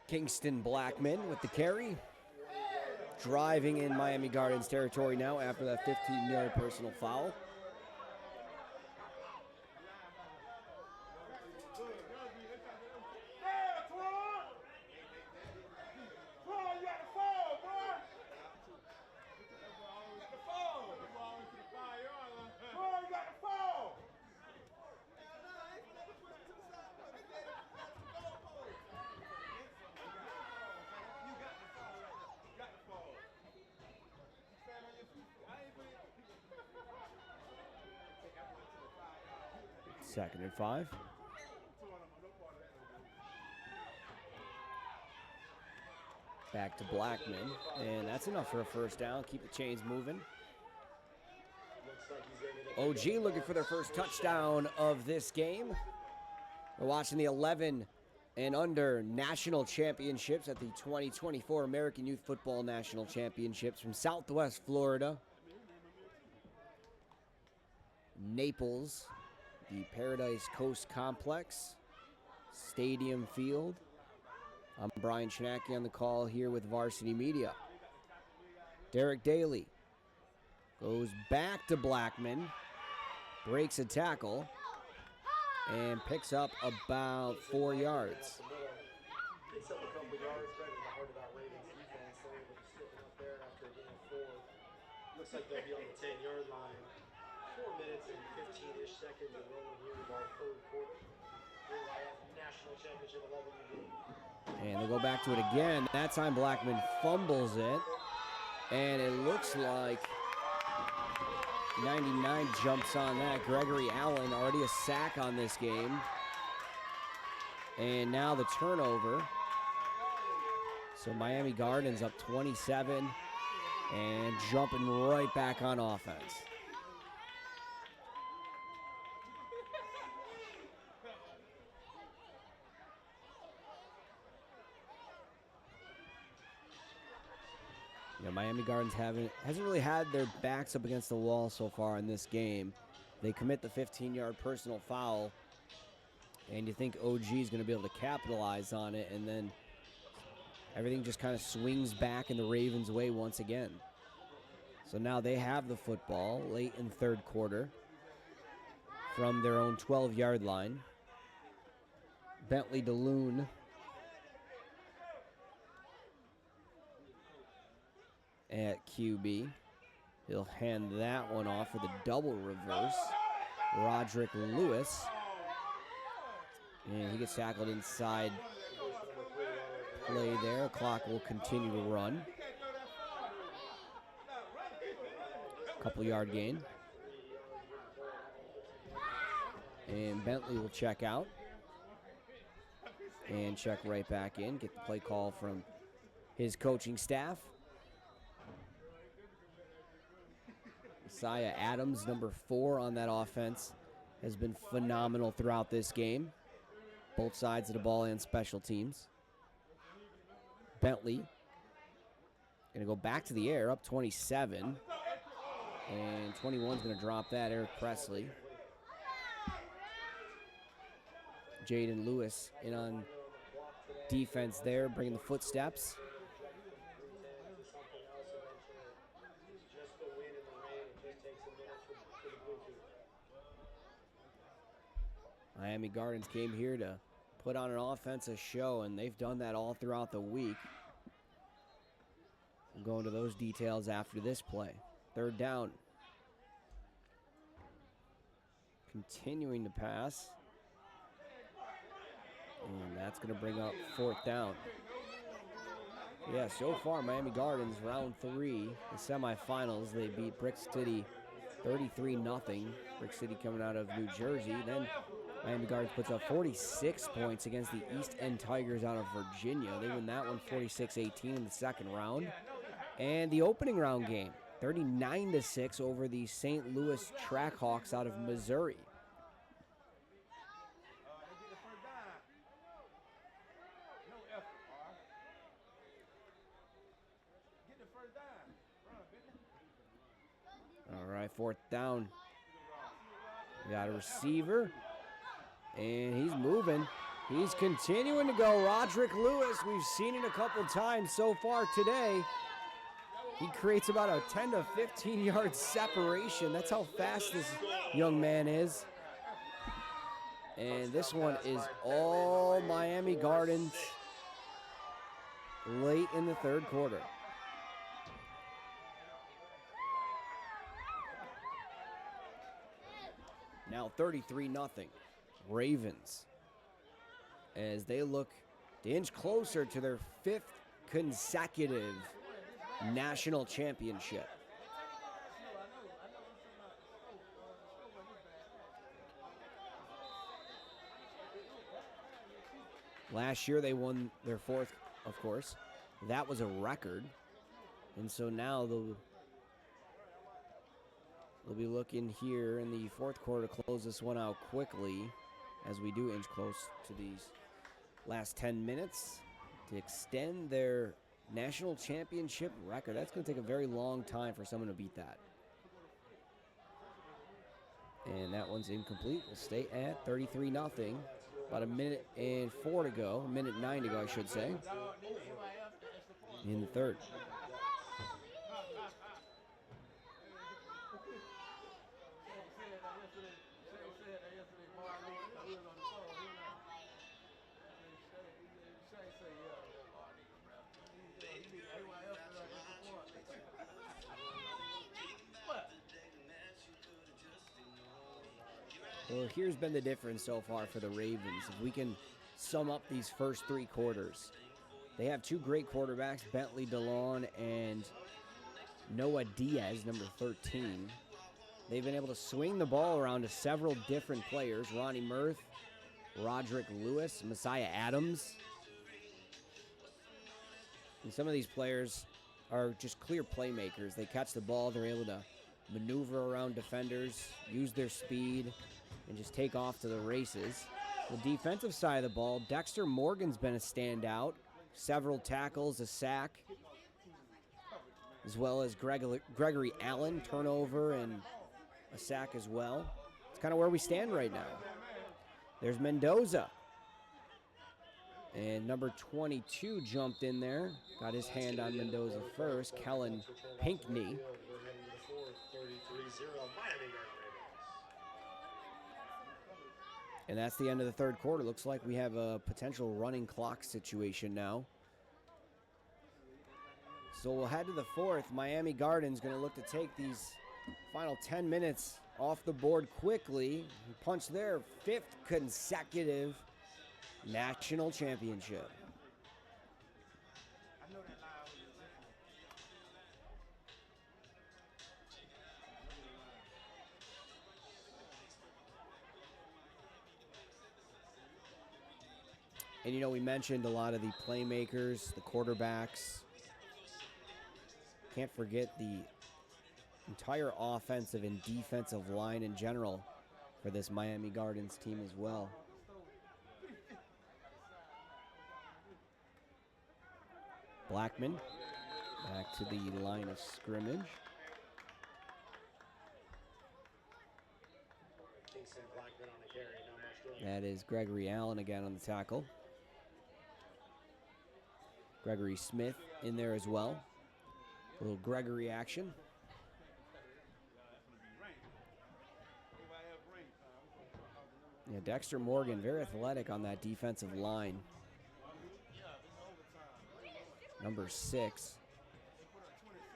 Kingston Blackman with the carry. Driving in Miami Gardens territory now after that 15-yard personal foul. Second and 5. Back to Blackman, and that's enough for a first down. Keep the chains moving. OG looking for their first touchdown of this game. We're watching the 11 and under national championships at the 2024 American Youth Football National Championships from Southwest Florida. Naples, the Paradise Coast Complex, Stadium Field. I'm Brian Shinaki on the call here with Varsity Media. Derek Daly goes back to Blackman, breaks a tackle, and picks up about 4 yards. Picks up a couple yards, right in the heart of that Ravens defense. They're able to stick them up there after a gain of 4. Looks like they'll be on the 10-yard line. 4 minutes and 15-ish seconds of rolling here of our third quarter. AYF National Championship 11 game. And they'll go back to it again. That time Blackman fumbles it. And it looks like 99 jumps on that. Gregory Allen, already a sack on this game. And now the turnover. So Miami Gardens up 27 and jumping right back on offense. You know, Miami Gardens hasn't really had their backs up against the wall so far in this game. They commit the 15-yard personal foul, and you think OG is going to be able to capitalize on it, and then everything just kind of swings back in the Ravens' way once again. So now they have the football late in third quarter from their own 12-yard line. Bentley DeLune at QB. He'll hand that one off for the double reverse. Roderick Lewis. And he gets tackled inside play there. Clock will continue to run. Couple yard gain. And Bentley will check out. And check right back in. Get the play call from his coaching staff. Messiah Adams, number 4 on that offense, has been phenomenal throughout this game. Both sides of the ball and special teams. Bentley going to go back to the air, up 27. And 21's going to drop that, Eric Presley. Jaden Lewis in on defense there, bringing the footsteps. Miami Gardens came here to put on an offensive show, and they've done that all throughout the week. We'll go into those details after this play. Third down. Continuing to pass. And that's going to bring up fourth down. Yeah, so far, Miami Gardens, round 3, the semifinals, they beat Brick City 33-0. Brick City coming out of New Jersey. Then Miami Gardens puts up 46 points against the East End Tigers out of Virginia. They win that one 46-18 in the second round. And the opening round game, 39-6 over the St. Louis Trackhawks out of Missouri. All right, fourth down. We got a receiver, and he's moving. He's continuing to go. Roderick Lewis, we've seen it a couple times so far today. He creates about a 10 to 15 yard separation. That's how fast this young man is. And this one is all Miami Gardens late in the third quarter. Now 33-0 Ravens as they look to inch closer to their 5th consecutive national championship. Last year they won their 4th, of course. That was a record. And so now they'll be looking here in the 4th quarter to close this one out quickly as we do inch close to these last 10 minutes to extend their national championship record. That's going to take a very long time for someone to beat that. And that one's incomplete. We'll stay at 33-0. About a minute and 4 to go. A minute 9 to go, I should say. In the third. Well, here's been the difference so far for the Ravens. If we can sum up these first 3 quarters, they have 2 great quarterbacks, Bentley DeLon and Noah Diaz, number 13. They've been able to swing the ball around to several different players, Ronnie Murth, Roderick Lewis, Messiah Adams. And some of these players are just clear playmakers. They catch the ball, they're able to maneuver around defenders, use their speed, and just take off to the races. The defensive side of the ball, Dexter Morgan's been a standout. Several tackles, a sack, as well as Gregory Allen, turnover and a sack as well. It's kind of where we stand right now. There's Mendoza. And number 22 jumped in there. Got his hand on Mendoza first. Kellen Pinkney. And that's the end of the third quarter. Looks like we have a potential running clock situation now. So we'll head to the 4th. Miami Gardens going to look to take these final 10 minutes off the board quickly and punch their 5th consecutive national championship. And, you know, we mentioned a lot of the playmakers, the quarterbacks. Can't forget the entire offensive and defensive line in general for this Miami Gardens team as well. Blackman back to the line of scrimmage. That is Gregory Allen again on the tackle. Gregory Smith in there as well. A little Gregory action. Yeah, Dexter Morgan, very athletic on that defensive line. Number 6.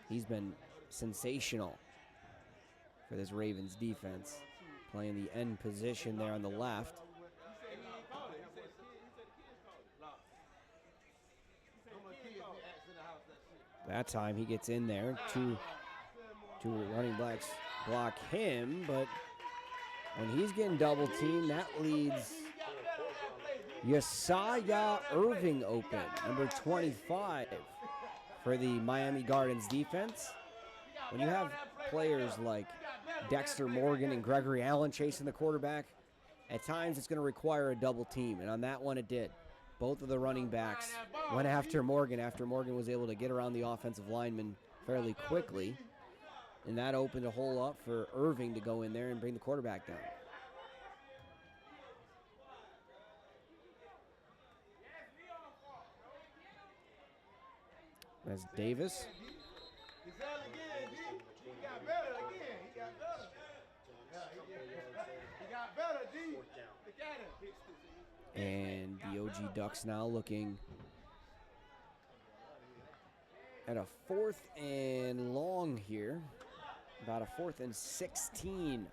He's been sensational for this Ravens defense. Playing the end position there on the left. That time he gets in there. Two running backs block him, but when he's getting double teamed, that leads Yesaya Irving open, number 25 for the Miami Gardens defense. When you have players like Dexter Morgan and Gregory Allen chasing the quarterback, at times it's going to require a double team, and on that one it did. Both of the running backs went after Morgan was able to get around the offensive lineman fairly quickly, and that opened a hole up for Irving to go in there and bring the quarterback down. That's Davis. He said again, D. He got better again. He got better. He got better, D. Look at him. And the OG Ducks now looking at a 4th and long here. About a 4th and 16.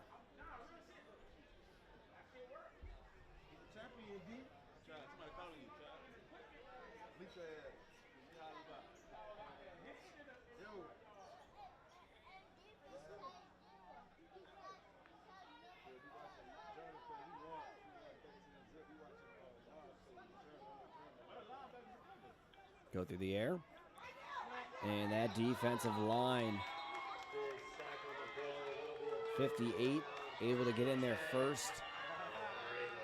Champion, D. Somebody calling you, child. He said, how you about? Yo. Go through the air. And that defensive line, 58, able to get in there first.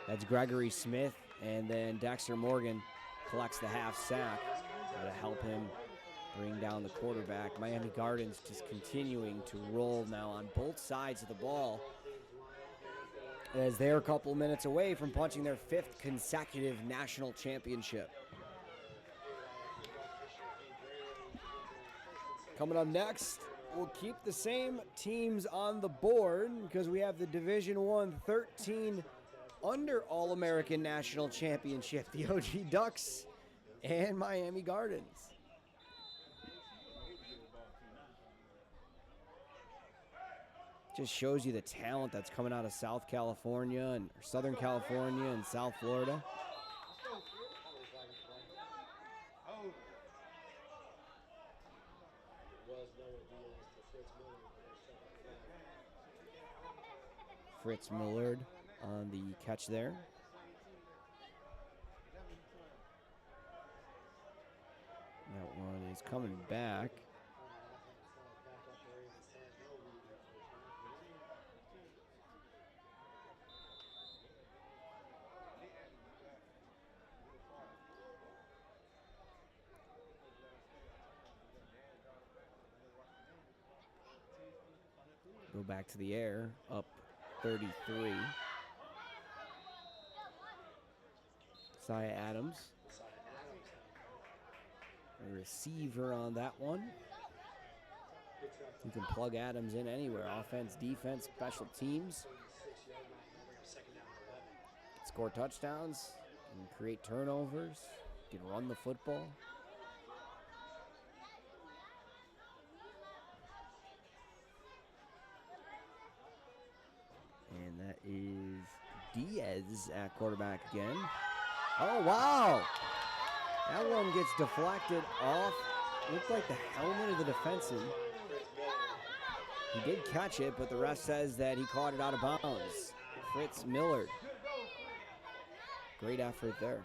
That's Gregory Smith. And then Dexter Morgan collects the half sack to help him bring down the quarterback. Miami Gardens just continuing to roll now on both sides of the ball, as they're a couple minutes away from punching their 5th consecutive national championship. Coming up next, we'll keep the same teams on the board because we have the Division I 13 under All-American National Championship, the OG Ducks and Miami Gardens. Just shows you the talent that's coming out of South California and Southern California and South Florida. Fritz Millard on the catch there. That one is coming back. Go back to the air, up 33. Saya Adams. A receiver on that one. You can plug Adams in anywhere. Offense, defense, special teams. Score touchdowns and create turnovers. You can run the football. And that is Diaz at quarterback again. Oh, wow. That one gets deflected off. Looked like the helmet of the defensive. He did catch it, but the ref says that he caught it out of bounds. Fritz Millard. Great effort there.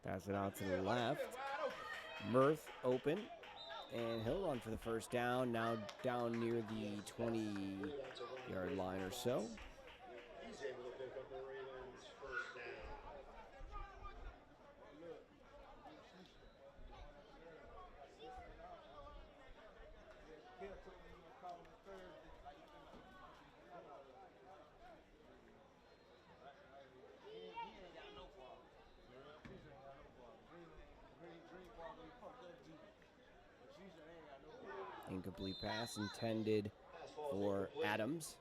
Pass it out to the left. Murph open, and he'll run for the first down. Now down near the 20-yard line or so. He's able to pick up the Ravens' first down. Incomplete pass intended for Adams.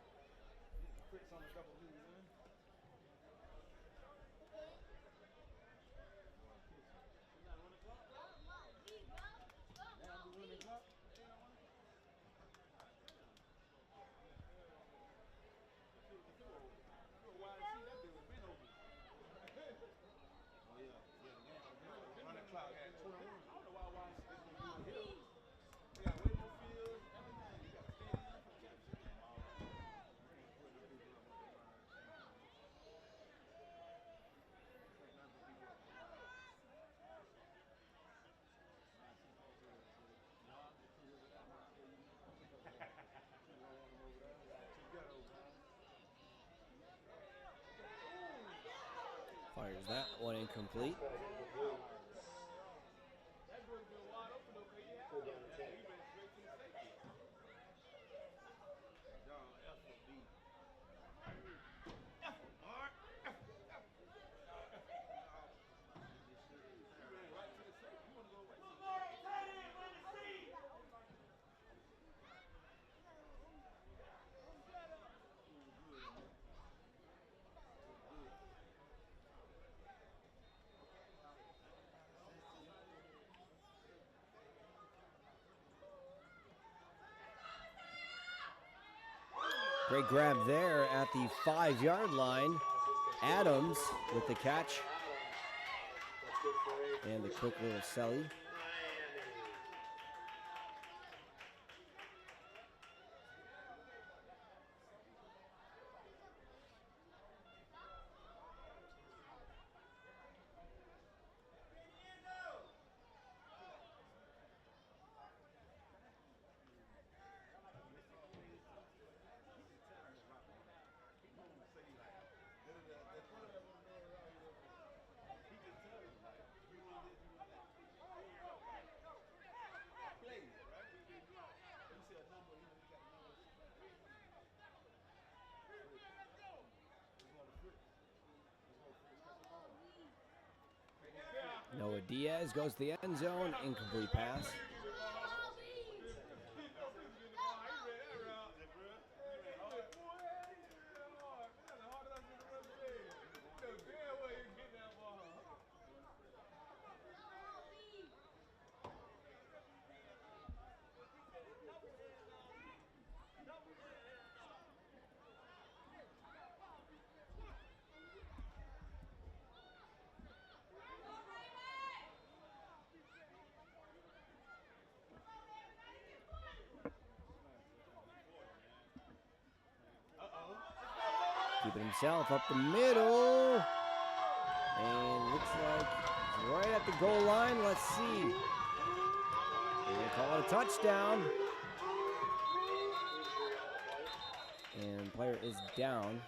Fires that one incomplete. Pull down the 10. Great grab there at the 5-yard line. Adams with the catch. That's good for 8. And the quick little celly. Miami. Noah Diaz goes to the end zone. Incomplete pass. Keeping himself up the middle. And looks like he's right at the goal line. Let's see. They're going to call it a touchdown. And player is down.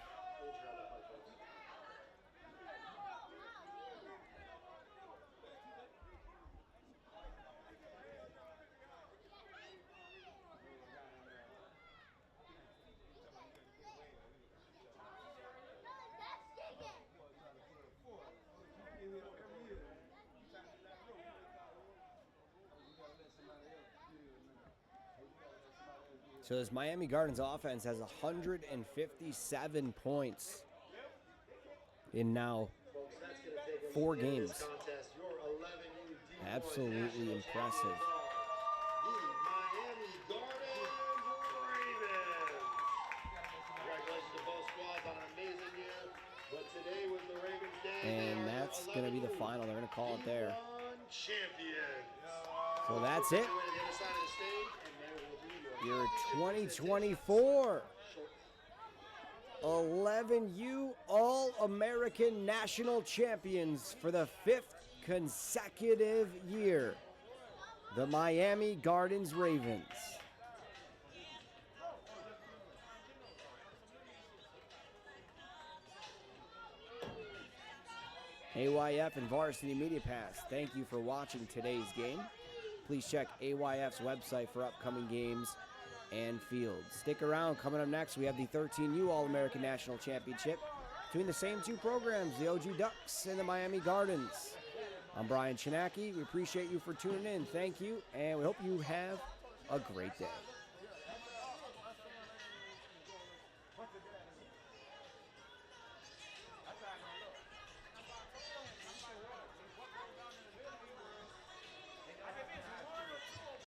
So this Miami Gardens offense has 157 points in now 4 games. Absolutely impressive. The Miami Gardens Ravens. Congratulations to both squads on an amazing year. But today was the Ravens' day. And that's going to be the final. They're going to call it there. Champions. So that's it. To the other side of the stage, and there will be Your 2024 11U All-American National Champions for the 5th consecutive year, the Miami Gardens Ravens. AYF and Varsity Media Pass, thank you for watching today's game. Please check AYF's website for upcoming games and fields. Stick around. Coming up next, we have the 13U All-American National Championship between the same 2 programs, the OG Ducks and the Miami Gardens. I'm Brian Chinaki. We appreciate you for tuning in. Thank you, and we hope you have a great day.